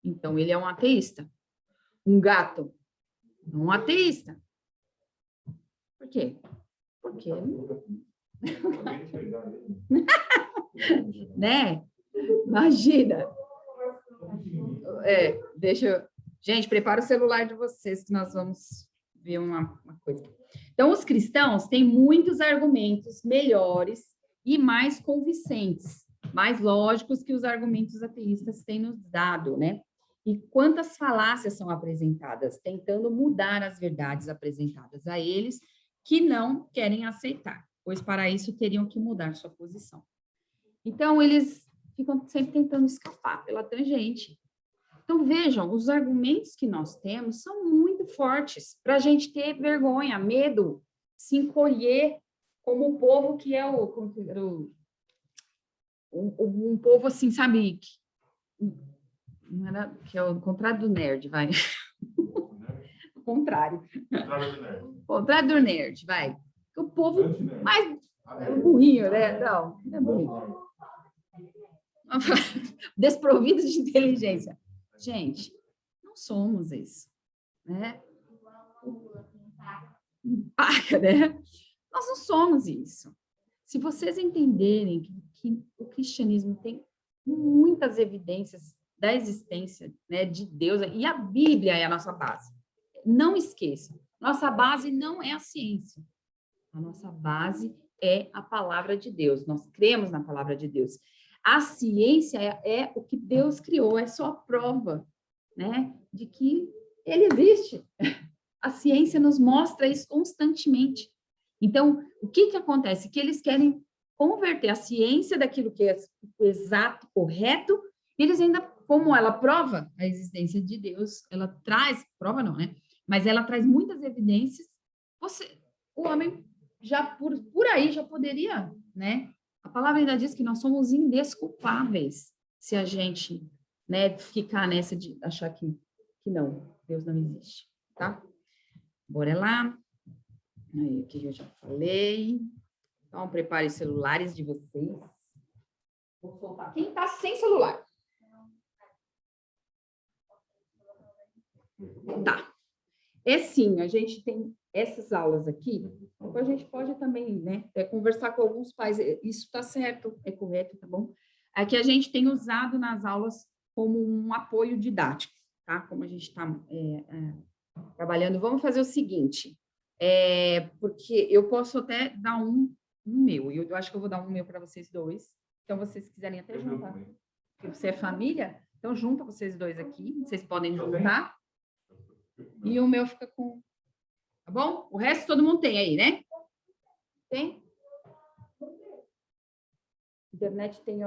então ele é um ateísta. Um gato, um ateísta. Por quê? Porque, né? Imagina. Deixa eu... Gente, prepara o celular de vocês que nós vamos ver uma coisa. Então, os cristãos têm muitos argumentos melhores e mais convincentes, mais lógicos que os argumentos ateístas têm nos dado, né? E quantas falácias são apresentadas, tentando mudar as verdades apresentadas a eles, que não querem aceitar, pois para isso teriam que mudar sua posição. Então, eles ficam sempre tentando escapar pela tangente. Então, vejam, os argumentos que nós temos são muito fortes para a gente ter vergonha, medo, se encolher como o povo que é um povo assim, sabe, que é o contrário do nerd, vai. O contrário. O contrário do nerd, vai. O povo mais burrinho, né? Não é burrinho. Desprovido de inteligência. Gente, não somos isso, né? Né? Nós não somos isso. Se vocês entenderem que o cristianismo tem muitas evidências da existência, né, de Deus, e a Bíblia é a nossa base. Não esqueçam, nossa base não é a ciência. A nossa base é a palavra de Deus. Nós cremos na palavra de Deus. A ciência é o que Deus criou, é só a prova, né, de que ele existe. A ciência nos mostra isso constantemente. Então, o que acontece? Que eles querem converter a ciência daquilo que é o exato, correto, e eles ainda, como ela prova a existência de Deus, ela traz, prova não, né? Mas ela traz muitas evidências, o homem já por aí já poderia, né? A palavra ainda diz que nós somos indesculpáveis se a gente, né, ficar nessa de achar que não, Deus não existe, tá? Bora lá. Aí, aqui eu já falei. Então, prepare os celulares de vocês. Vou soltar. Quem está sem celular? Tá. É sim, a gente tem essas aulas aqui. Depois a gente pode também, né, conversar com alguns pais. Isso está certo, é correto, tá bom? Aqui a gente tem usado nas aulas como um apoio didático, tá? Como a gente está trabalhando. Vamos fazer o seguinte. Porque eu posso até dar um meu, e eu acho que eu vou dar um meu para vocês dois, então vocês quiserem até juntar, porque você é família, então junta vocês dois aqui, vocês podem juntar, e o meu fica com, tá bom? O resto todo mundo tem aí, né? Tem? Internet tem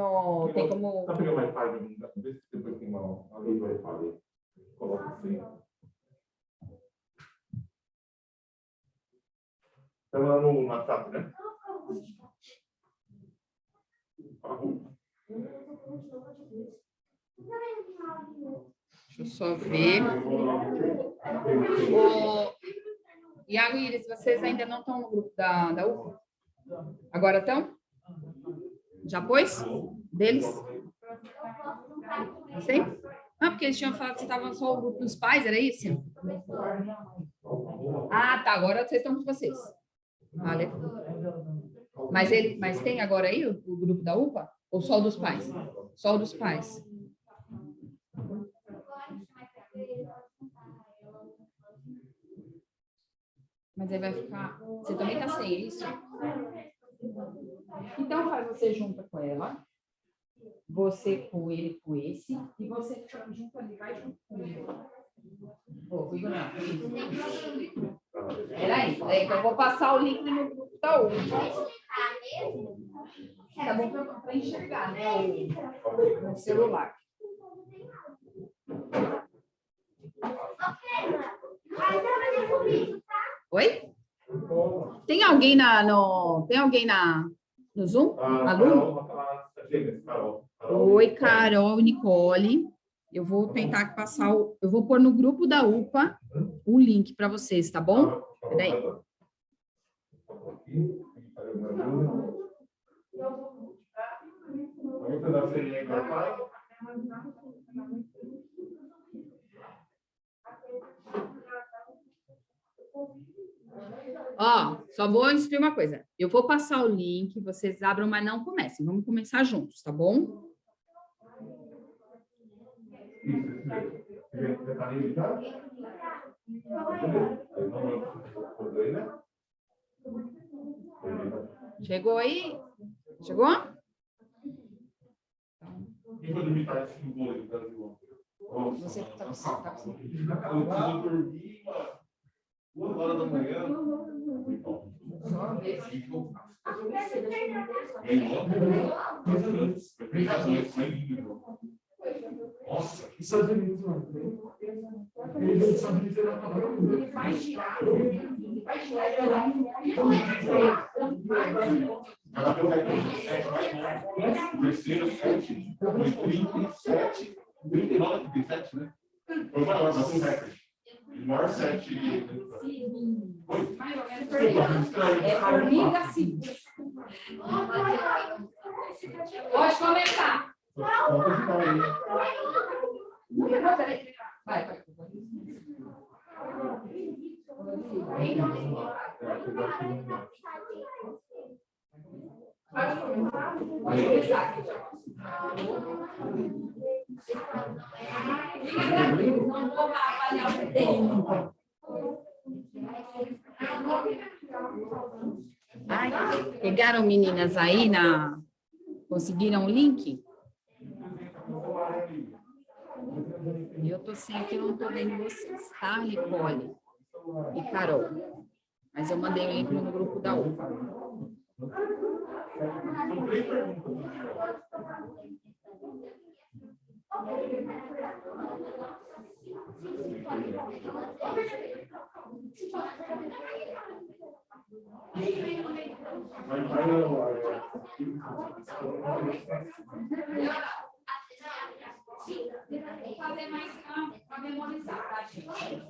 como... Tá pegando o Wi-Fi, vê se depois tem uma lei do Wi-Fi, coloca assim. Estamos lá no WhatsApp, né? Deixa eu só ver. Iago e Iris, vocês ainda não estão no grupo da UFA? Agora estão? Já pôs? Deles? Sim? Ah, porque eles tinham falado que estavam só o grupo dos pais, era isso? Ah, tá. Agora vocês estão com vocês. Vale. Mas tem agora aí o grupo da UPA? Ou só o dos pais? Só o dos pais. Mas aí vai ficar... Você também está sem, é isso? Então, faz você junta com ela, você com ele, com esse, e você junto ali, vai junto com ele. Comigo não. Peraí, que eu vou passar o link no grupo da UPA. Tá bom para enxergar, né? O celular. Oi? Tem alguém no Zoom? Aluno? Oi, Carol, Nicole. Eu vou tentar passar eu vou pôr no grupo da UPA o link para vocês, tá bom? Peraí. da senha aí, pai? Ó, só vou instruir uma coisa. Eu vou passar o link, vocês abram, mas não comecem. Vamos começar juntos, tá bom? Chegou aí? Chegou? Você tá Eu preciso dormir, mano. 2 horas da manhã. Nossa, que Estados Unidos, mano. Ele veio dos Estados Unidos, ele vai tirar. Terceiro, 7, 37, 39, 37, né? Foi maior, mas um recorde. Maior 7. É formiga, sim. Pode começar. Vai, vai. Não vou avaliar o tempo. Ai, pegaram meninas aí na... Conseguiram o link? Eu tô sem aqui, não tô vendo vocês, tá, Nicole e Carol? Mas eu mandei o link no grupo da UFA. Vou fazer mais para memorizar, tá, gente?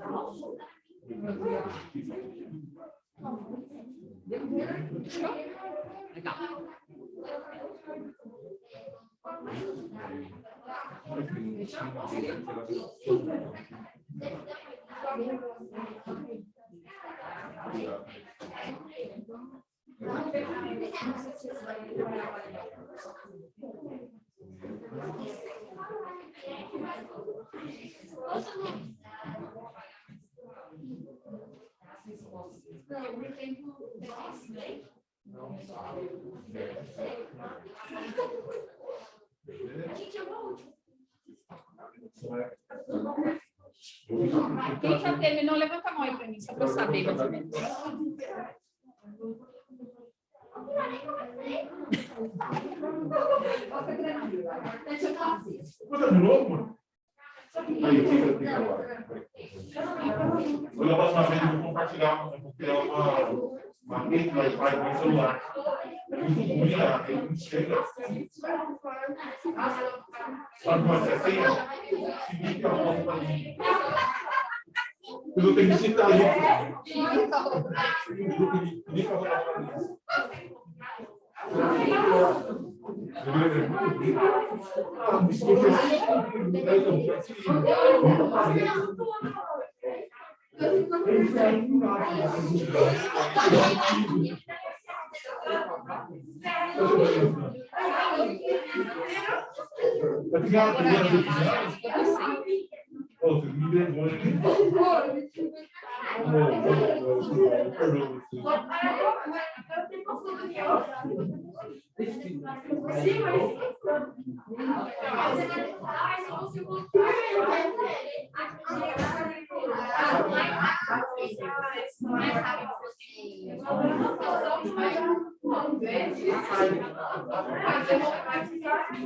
Legal. Quem já terminou, levanta a mão aí para mim, só para eu saber mais ou menos. Coisa de novo? Aí, fica agora. Quando a próxima vez eu vou compartilhar, vou criar uma rede do Wi-Fi com o celular. Muito ruim, a rede não chega. Sabe como é assim? Seguinte, a volta para mim. Eu não tenho que citar isso. Nem para voltar para mim.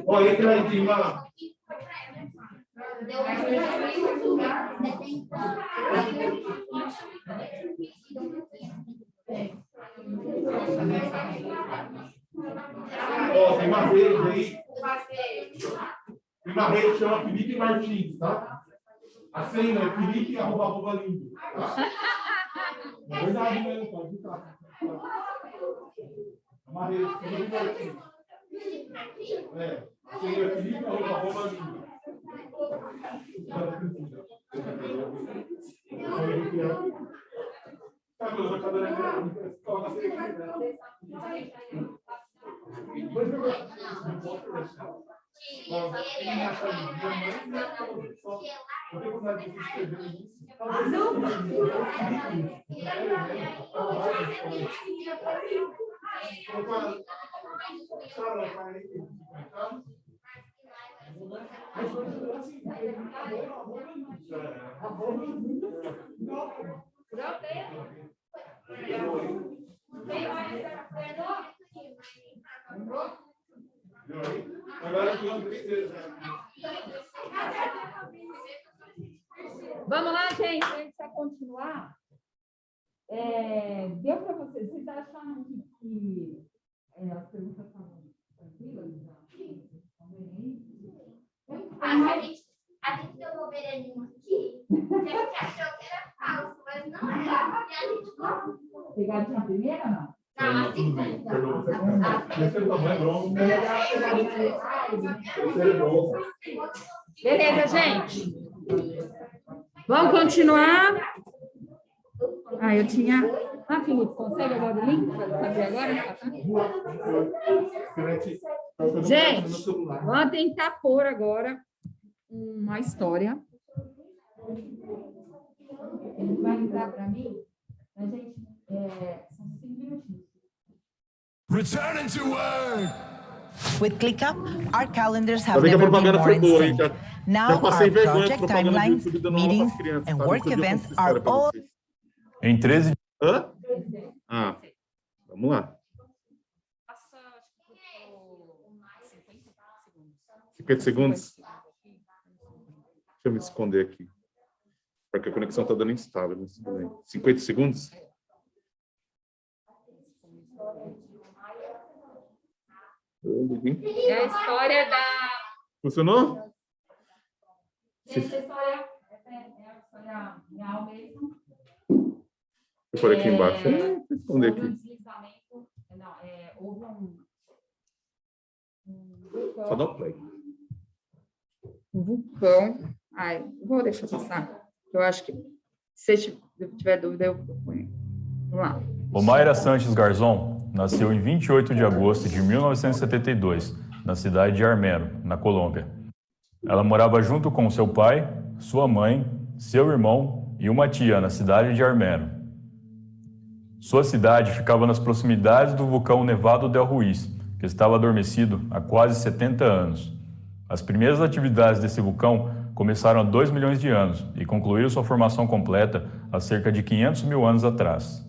Olha, entra aí em cima. Ó, tem uma rede aí. Tem uma rede que chama Felipe Martins, tá? A senha é Felipe@lindo. Tá? É verdade mesmo, pode ficar. É uma rede, Felipe Martins. Vamos lá, gente, a gente vai continuar. Deu para vocês? Vocês acharam que as perguntas estavam tranquilas? A gente deu bobeira aqui, que a gente achou que era falso, mas não era. E a gente não. Pegadinha primeira ou não? Não, a segunda. Beleza, gente. Vamos continuar. Eu tinha... Felipe, consegue agora o link para fazer agora? Gente, vamos tentar pôr agora uma história. Ele vai entrar para mim. A gente... são 5 minutinhos. Returning to work. With ClickUp, our calendars have Ainda bem que a never been propaganda more foi in boa, hein? sync. Já Now passei our vergonha com project propaganda do timelines, YouTube dando aula meetings, para crianças, and tá? work Depois eu events conto essa are história pra all... vocês. Em 13 Hã? Vamos lá. 50 segundos. Deixa eu me esconder aqui. Porque a conexão está dando instável. Mas tudo bem. 50 segundos? É a história da... Funcionou? Essa história é a história real mesmo. Vou pôr aqui embaixo. Vou esconder Houve um aqui. deslizamento. Não, houve Só dá o play. um vulcão. Vou deixar passar. Eu acho que, se tiver dúvida, eu proponho. Vamos lá. Omaira Sanches Garzón nasceu em 28 de agosto de 1972, na cidade de Armero, na Colômbia. Ela morava junto com seu pai, sua mãe, seu irmão e uma tia na cidade de Armero. Sua cidade ficava nas proximidades do vulcão Nevado del Ruiz, que estava adormecido há quase 70 anos. As primeiras atividades desse vulcão começaram há 2 milhões de anos e concluíram sua formação completa há cerca de 500 mil anos atrás.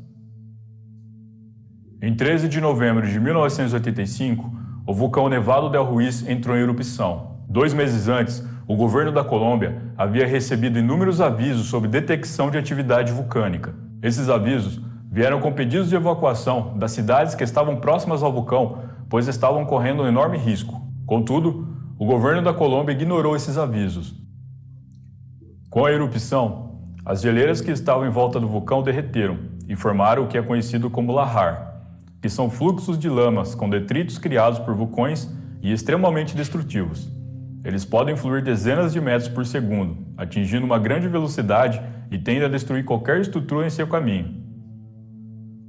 Em 13 de novembro de 1985, o vulcão Nevado del Ruiz entrou em erupção. 2 meses antes, o governo da Colômbia havia recebido inúmeros avisos sobre detecção de atividade vulcânica. Esses avisos vieram com pedidos de evacuação das cidades que estavam próximas ao vulcão, pois estavam correndo um enorme risco. Contudo, o governo da Colômbia ignorou esses avisos. Com a erupção, as geleiras que estavam em volta do vulcão derreteram e formaram o que é conhecido como lahar, que são fluxos de lamas com detritos criados por vulcões e extremamente destrutivos. Eles podem fluir dezenas de metros por segundo, atingindo uma grande velocidade e tendem a destruir qualquer estrutura em seu caminho.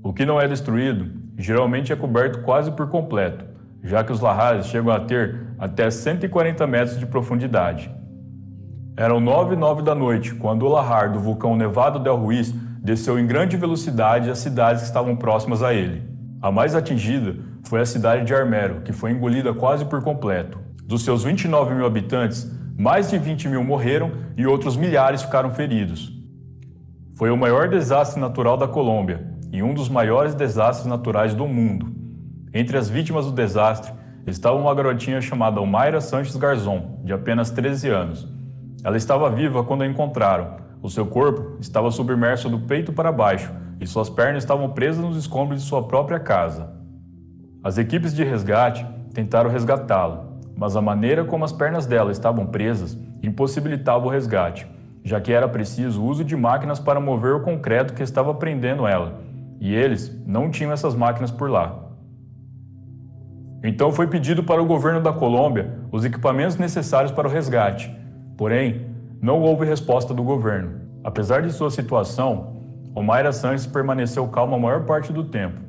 O que não é destruído geralmente é coberto quase por completo, já que os lahares chegam a ter até 140 metros de profundidade. Eram 9h09 da noite quando o lahar do vulcão Nevado del Ruiz desceu em grande velocidade às cidades que estavam próximas a ele. A mais atingida foi a cidade de Armero, que foi engolida quase por completo. Dos seus 29 mil habitantes, mais de 20 mil morreram e outros milhares ficaram feridos. Foi o maior desastre natural da Colômbia e um dos maiores desastres naturais do mundo. Entre as vítimas do desastre estava uma garotinha chamada Omaira Sanches Garzón, de apenas 13 anos. Ela estava viva quando a encontraram. O seu corpo estava submerso do peito para baixo e suas pernas estavam presas nos escombros de sua própria casa. As equipes de resgate tentaram resgatá-la, mas a maneira como as pernas dela estavam presas impossibilitava o resgate, já que era preciso o uso de máquinas para mover o concreto que estava prendendo ela, e eles não tinham essas máquinas por lá. Então foi pedido para o governo da Colômbia os equipamentos necessários para o resgate. Porém, não houve resposta do governo. Apesar de sua situação, Omaira Sanches permaneceu calma a maior parte do tempo.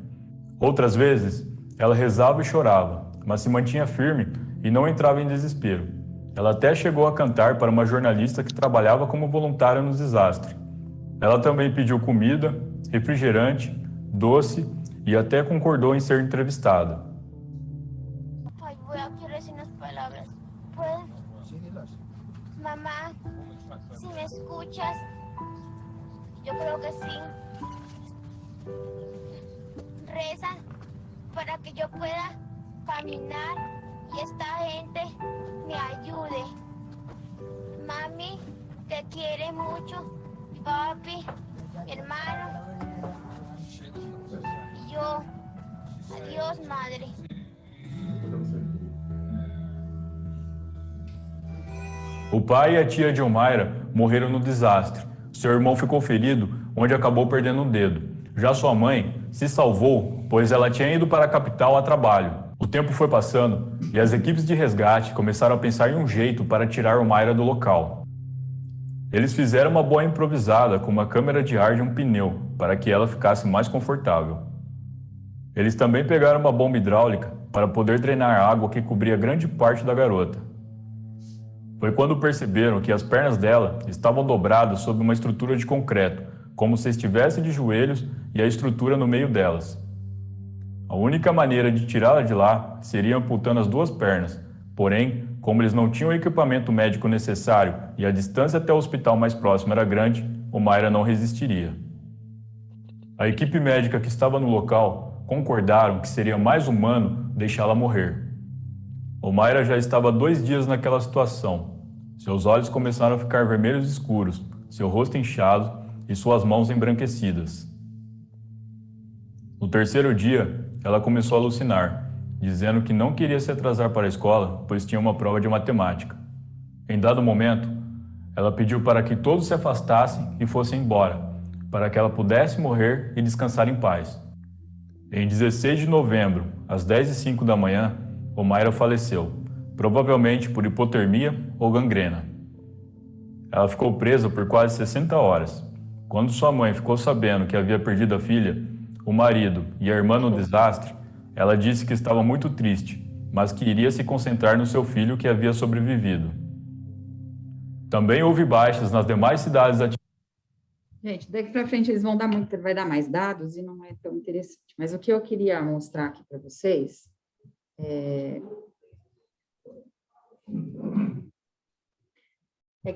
Outras vezes, ela rezava e chorava, mas se mantinha firme e não entrava em desespero. Ela até chegou a cantar para uma jornalista que trabalhava como voluntária no desastre. Ela também pediu comida, refrigerante, doce e até concordou em ser entrevistada. Ay, quiero decir unas palabras. ¿Puedes? Mamá, si me escuchas, yo creo que sí. Reza para que yo pueda caminar y esta gente me ayude. Mami, te quiere mucho. Papi, mi hermano. Y yo. Adiós, madre. O pai e a tia de Omaira morreram no desastre. Seu irmão ficou ferido, onde acabou perdendo um dedo. Já sua mãe se salvou, pois ela tinha ido para a capital a trabalho. O tempo foi passando e as equipes de resgate começaram a pensar em um jeito para tirar Omaira do local. Eles fizeram uma boia improvisada com uma câmara de ar de um pneu, para que ela ficasse mais confortável. Eles também pegaram uma bomba hidráulica para poder drenar a água que cobria grande parte da garota. Foi quando perceberam que as pernas dela estavam dobradas sob uma estrutura de concreto, como se estivesse de joelhos e a estrutura no meio delas. A única maneira de tirá-la de lá seria amputando as duas pernas, porém, como eles não tinham o equipamento médico necessário e a distância até o hospital mais próximo era grande, Omaira não resistiria. A equipe médica que estava no local concordaram que seria mais humano deixá-la morrer. Omaira já estava 2 dias naquela situação. Seus olhos começaram a ficar vermelhos escuros, seu rosto inchado e suas mãos embranquecidas. No 3º dia, ela começou a alucinar, dizendo que não queria se atrasar para a escola, pois tinha uma prova de matemática. Em dado momento, ela pediu para que todos se afastassem e fossem embora, para que ela pudesse morrer e descansar em paz. Em 16 de novembro, às 10h05 da manhã, Omaira faleceu, provavelmente por hipotermia ou gangrena. Ela ficou presa por quase 60 horas. Quando sua mãe ficou sabendo que havia perdido a filha, o marido e a irmã no desastre, ela disse que estava muito triste, mas que iria se concentrar no seu filho que havia sobrevivido. Também houve baixas nas demais cidades. Gente, daqui para frente eles vai dar mais dados e não é tão interessante. Mas o que eu queria mostrar aqui para vocês é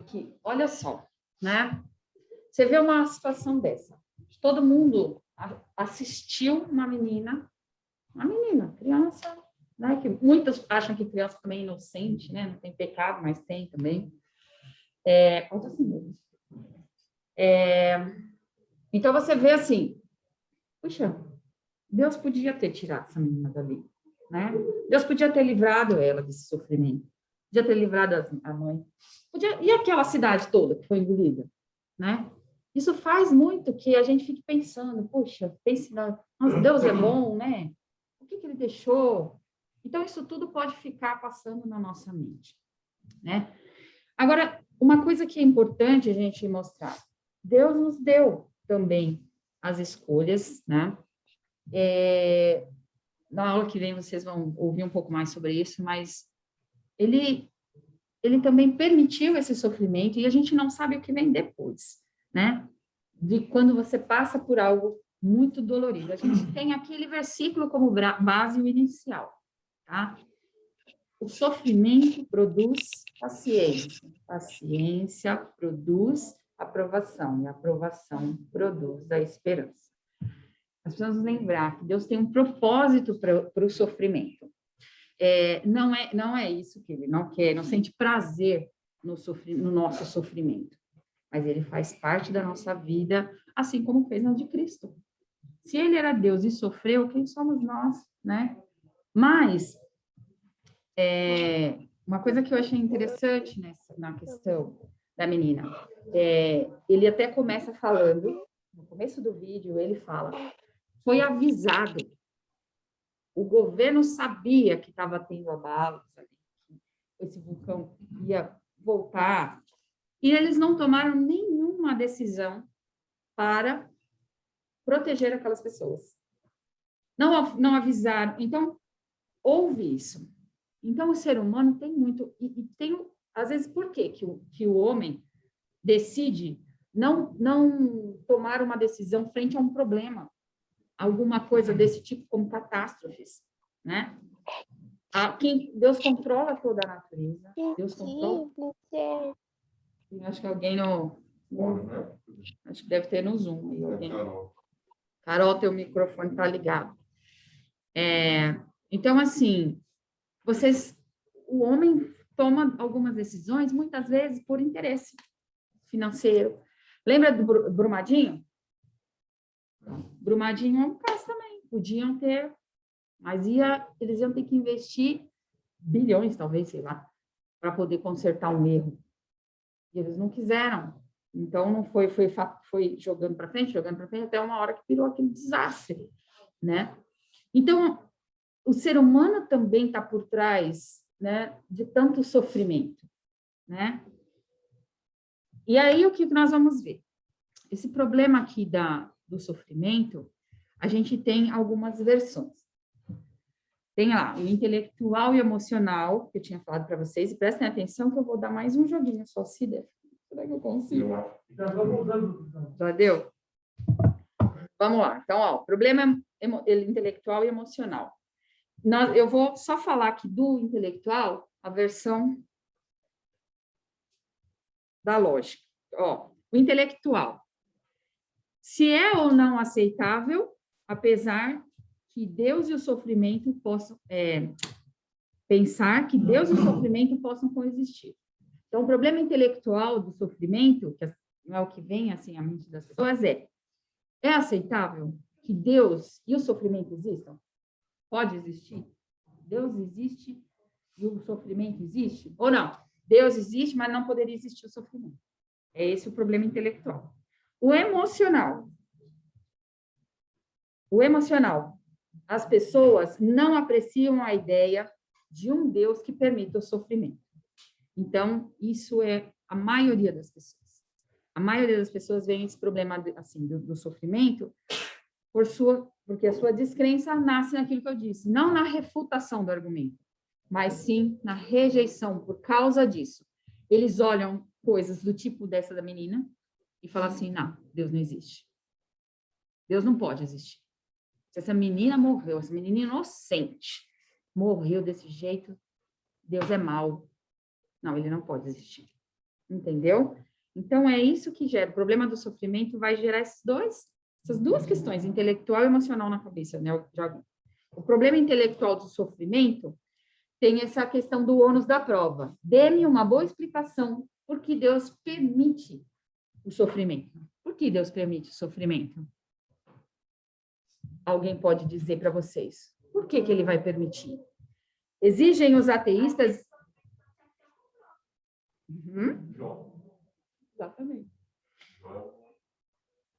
que, olha só, né? Você vê uma situação dessa. Todo mundo assistiu uma menina, criança, né? Que muitos acham que criança também é inocente, né? Não tem pecado, mas tem também. Então você vê assim, puxa, Deus podia ter tirado essa menina dali, né? Deus podia ter livrado ela desse sofrimento, podia ter livrado a mãe, e aquela cidade toda que foi engolida, né? Isso faz muito que a gente fique pensando, puxa, nossa, Deus é bom, né? O que ele deixou? Então, isso tudo pode ficar passando na nossa mente, né? Agora, uma coisa que é importante a gente mostrar, Deus nos deu também as escolhas, né? Na aula que vem vocês vão ouvir um pouco mais sobre isso, mas ele também permitiu esse sofrimento e a gente não sabe o que vem depois, né? De quando você passa por algo muito dolorido. A gente tem aquele versículo como base inicial, tá? O sofrimento produz paciência, paciência produz aprovação, e a aprovação produz a esperança. Nós precisamos lembrar que Deus tem um propósito para o sofrimento. Não é isso que ele não quer, não sente prazer no nosso sofrimento, mas ele faz parte da nossa vida, assim como fez na de Cristo. Se ele era Deus e sofreu, quem somos nós, né? Mas, uma coisa que eu achei interessante na questão da menina, ele até começa falando, no começo do vídeo, ele fala, foi avisado O governo sabia que estava tendo abalos ali, que esse vulcão ia voltar, e eles não tomaram nenhuma decisão para proteger aquelas pessoas. Não avisaram. Então, houve isso. Então, o ser humano tem muito... E tem, às vezes, por quê que o homem decide não tomar uma decisão frente a um problema? Alguma coisa desse tipo, como catástrofes, né? Deus controla toda a natureza. Deus controla. Acho que alguém acho que deve ter no Zoom aí alguém. Carol, teu microfone está ligado. Então, assim, o homem toma algumas decisões, muitas vezes por interesse financeiro. Lembra do Brumadinho? Brumadinho é um caso também. Podiam ter, mas eles iam ter que investir bilhões, talvez, sei lá, para poder consertar um erro. E eles não quiseram. Então, não foi jogando para frente, até uma hora que virou aquele desastre, né? Então, o ser humano também está por trás, né, de tanto sofrimento, né? E aí, o que nós vamos ver? Esse problema aqui do sofrimento, a gente tem algumas versões. Tem lá o intelectual e emocional, que eu tinha falado para vocês, e prestem atenção que eu vou dar mais um joguinho só, se der. Será que eu consigo? Já deu? Vamos lá. Então, ó, problema intelectual e emocional. Eu vou só falar aqui do intelectual, a versão da lógica. Ó, o intelectual. Se é ou não aceitável, apesar que Deus e o sofrimento possam... pensar que Deus e o sofrimento possam coexistir. Então, o problema intelectual do sofrimento, que não é o que vem assim à mente das pessoas, é aceitável que Deus e o sofrimento existam? Pode existir? Deus existe e o sofrimento existe? Ou não? Deus existe, mas não poderia existir o sofrimento. É esse o problema intelectual. O emocional. O emocional. As pessoas não apreciam a ideia de um Deus que permita o sofrimento. Então, isso é a maioria das pessoas. A maioria das pessoas vê esse problema assim, do sofrimento porque a sua descrença nasce naquilo que eu disse, não na refutação do argumento, mas sim na rejeição por causa disso. Eles olham coisas do tipo dessa da menina e falam assim, não, Deus não existe. Deus não pode existir. Se essa menina morreu, essa menina inocente, morreu desse jeito, Deus é mau. Não, ele não pode existir. Entendeu? Então, é isso que gera. O problema do sofrimento vai gerar essas duas questões, intelectual e emocional na cabeça, né? O problema intelectual do sofrimento tem essa questão do ônus da prova. Dê-me uma boa explicação por que Deus permite o sofrimento. Por que Deus permite o sofrimento? Alguém pode dizer para vocês. Por que ele vai permitir? Exigem os ateístas... Exatamente.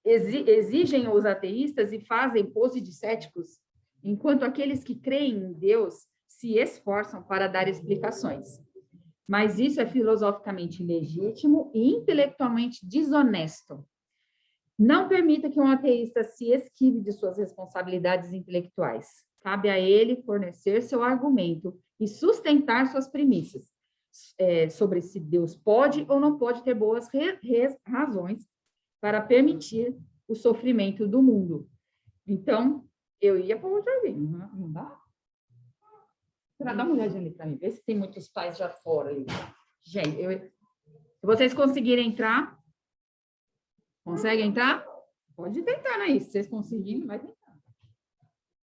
Exigem os ateístas e fazem pose de céticos, enquanto aqueles que creem em Deus se esforçam para dar explicações. Mas isso é filosoficamente legítimo e intelectualmente desonesto. Não permita que um ateísta se esquive de suas responsabilidades intelectuais. Cabe a ele fornecer seu argumento e sustentar suas premissas sobre se Deus pode ou não pode ter boas razões para permitir o sofrimento do mundo. Então, eu ia para outro joguinho, não dá? Dá uma olhadinha ali para mim, ver se tem muitos pais já fora ali. Gente, se vocês conseguirem entrar, conseguem entrar? Pode tentar, né? Se vocês conseguirem, vai tentar.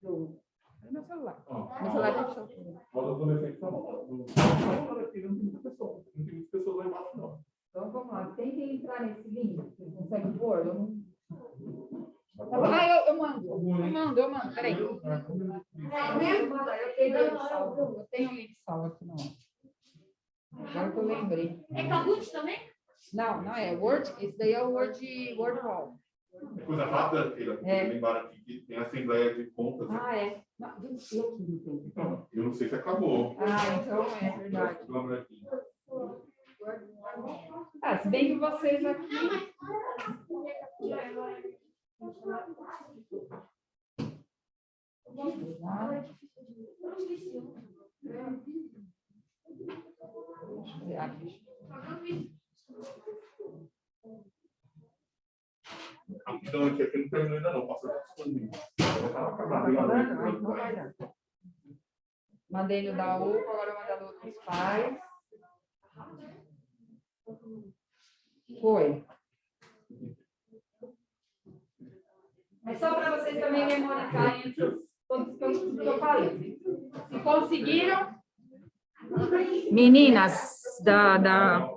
Cadê meu celular? Meu celular tá deixando. Não tem muitas pessoas lá embaixo, não. Então, vamos lá. Tentem entrar nesse link. Vocês conseguem pôr? Eu mando. Eu mando. Peraí. Eu tenho um link salvo aqui, não. Agora que eu lembrei. É Kahoot também? Não é Word. Esse daí é o Word Wall. É coisa rápida, Keila. Lembraram aqui que tem a Assembleia de Contas. Ah, é. Não, e aqui não tem. Então, eu não sei se acabou. Ah, então é verdade. Vamos aqui. Se bem que vocês aqui... Então, aqui não terminou ainda não. Passou Mandei no da UPA, agora eu mandei no outros pais. Foi. É só para vocês também memorizarem todos os que eu falei. Se conseguiram, meninas da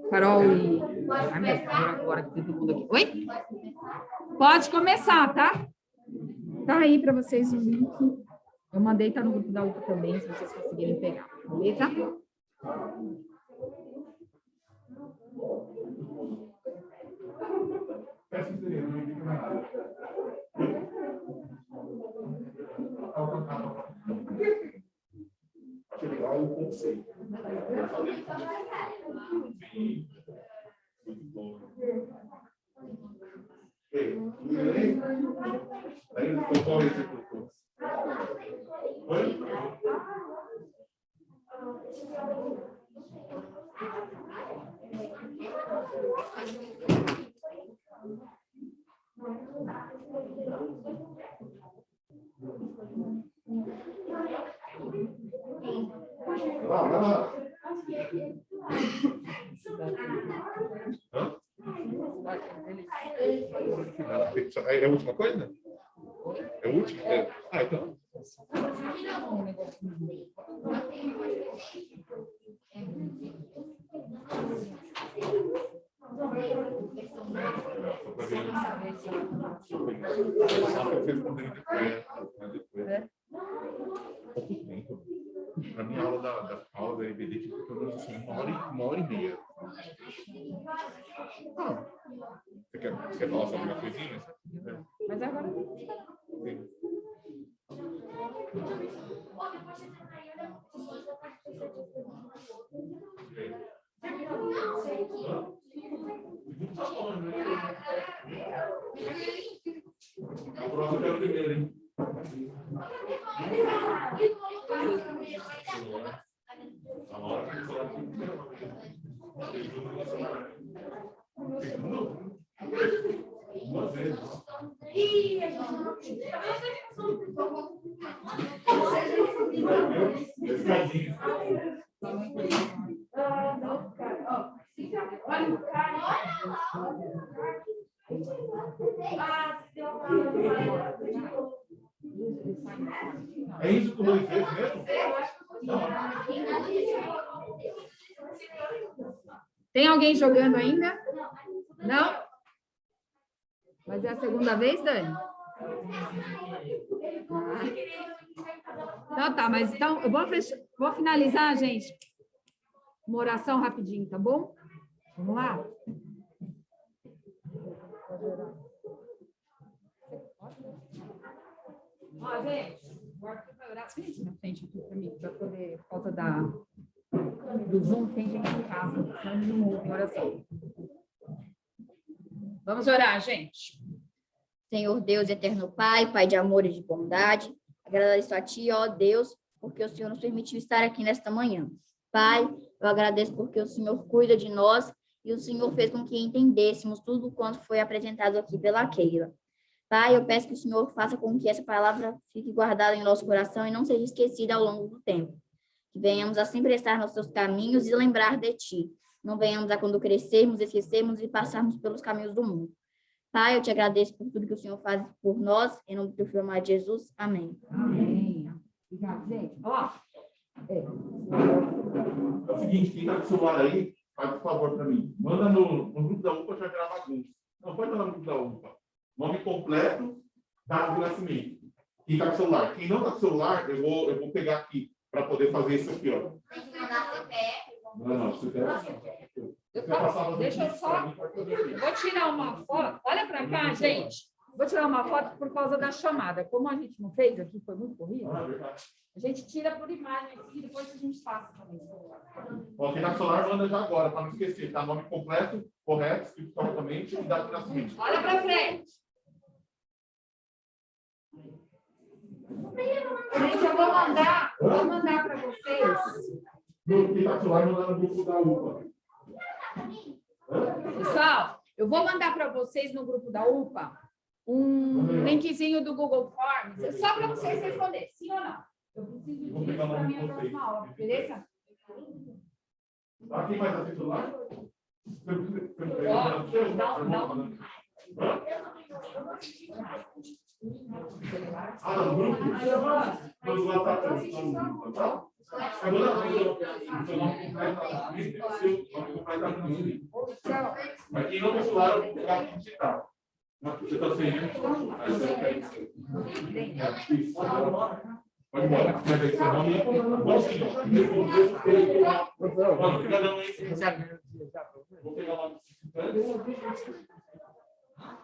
Carol e... agora que todo mundo aqui. Oi? Pode começar, tá? Tá aí para vocês o link. Eu mandei, tá no grupo da UPA também, se vocês conseguirem pegar. Beleza? Achei legal o conceito. Sim. Muito bom. Aí, qual é esse propósito? Oi? É a última coisa? É a última? É. Ah, então. Para mim, a aula da pausa é EBD, tipo, pelo menos assim, uma hora e meia. Você quer falar sobre uma coisinha? Mas agora... Sim. A próxima é o primeiro, hein? Duas vezes. É isso com 2 vezes mesmo? Tem alguém jogando ainda? Não? Mas é a segunda vez, Dani? Então tá, mas então eu vou finalizar, gente. Uma oração rapidinho, tá bom? Vamos lá? Ó, gente, agora vai orar na frente aqui para mim, para poder, por causa do Zoom, tem gente em casa, então não ouve oração. Vamos orar, gente. Senhor Deus, eterno Pai, Pai de amor e de bondade, agradeço a Ti, ó Deus, porque o Senhor nos permitiu estar aqui nesta manhã. Pai, eu agradeço porque o Senhor cuida de nós e o Senhor fez com que entendêssemos tudo quanto foi apresentado aqui pela Keila. Pai, eu peço que o Senhor faça com que essa palavra fique guardada em nosso coração e não seja esquecida ao longo do tempo. Que venhamos a sempre estar nos teus caminhos e lembrar de Ti. Não venhamos a, quando crescermos, esquecermos e passarmos pelos caminhos do mundo. Pai, eu te agradeço por tudo que o Senhor faz por nós, em nome do teu filho amado Jesus. Amém. Amém. Obrigada, gente. Ó. É o seguinte, quem está com o celular aí, faz um favor para mim. Manda no grupo da UPA, já virar bagunça. Não, pode mandar no grupo da UPA. Nome completo, data de nascimento. Quem está com o celular. Quem não está com o celular, eu vou pegar aqui para poder fazer isso aqui, ó. Tem que mandar CPF. Não, CPF. Deixa eu só. Eu vou tirar uma foto. Olha para cá, gente. Vou tirar uma foto por causa da chamada. Como a gente não fez aqui, foi muito corrido. A gente tira por imagem aqui, depois a gente passa também. Ó, quem tá com o celular, manda já agora, para não esquecer, tá? Nome completo, correto, escrito corretamente e data de nascimento. Olha para frente. Gente, eu vou mandar para vocês. Quem tá com o celular, manda no grupo da UPA. Pessoal, eu vou mandar para vocês no grupo da UPA um linkzinho do Google Forms, só para vocês responderem, sim ou não. Eu preciso disso para minha próxima aula, beleza? Aqui mais assim, celular? Ah, no grupo? No WhatsApp. Mas quem não tem celular, eu vou pegar aqui digital. Você está sem isso? Pode embora. Mas aí você nome. Bom, sim. Mano, fica dando aí. Vou pegar uma visitante.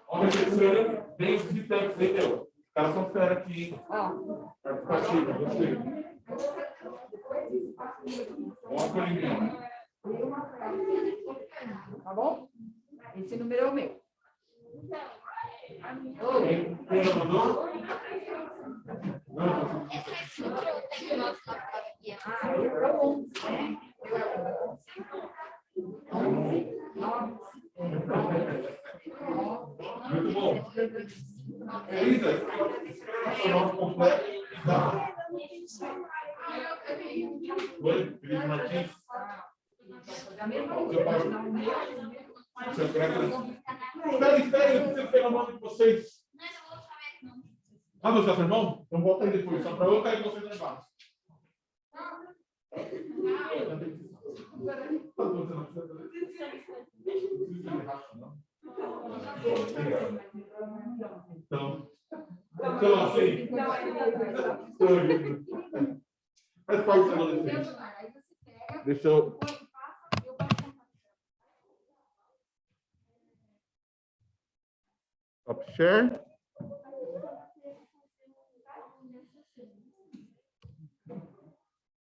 Olha, professora, tem os visitantes, entendeu? Os caras são fera aqui. Participativa, gostei. Bom acolhimento. Tá bom? Esse número é o meu. Quem não mandou? Muito bom. Elisa, o nome completo. Oi, Felipe Martins. Espere, eu preciso pegar o nome de vocês. Ah, você é seu irmão? Então volta aí depois, só para eu cair com vocês lá embaixo. Então assim. Faz parte da adolescência. Deixa eu. Stop share.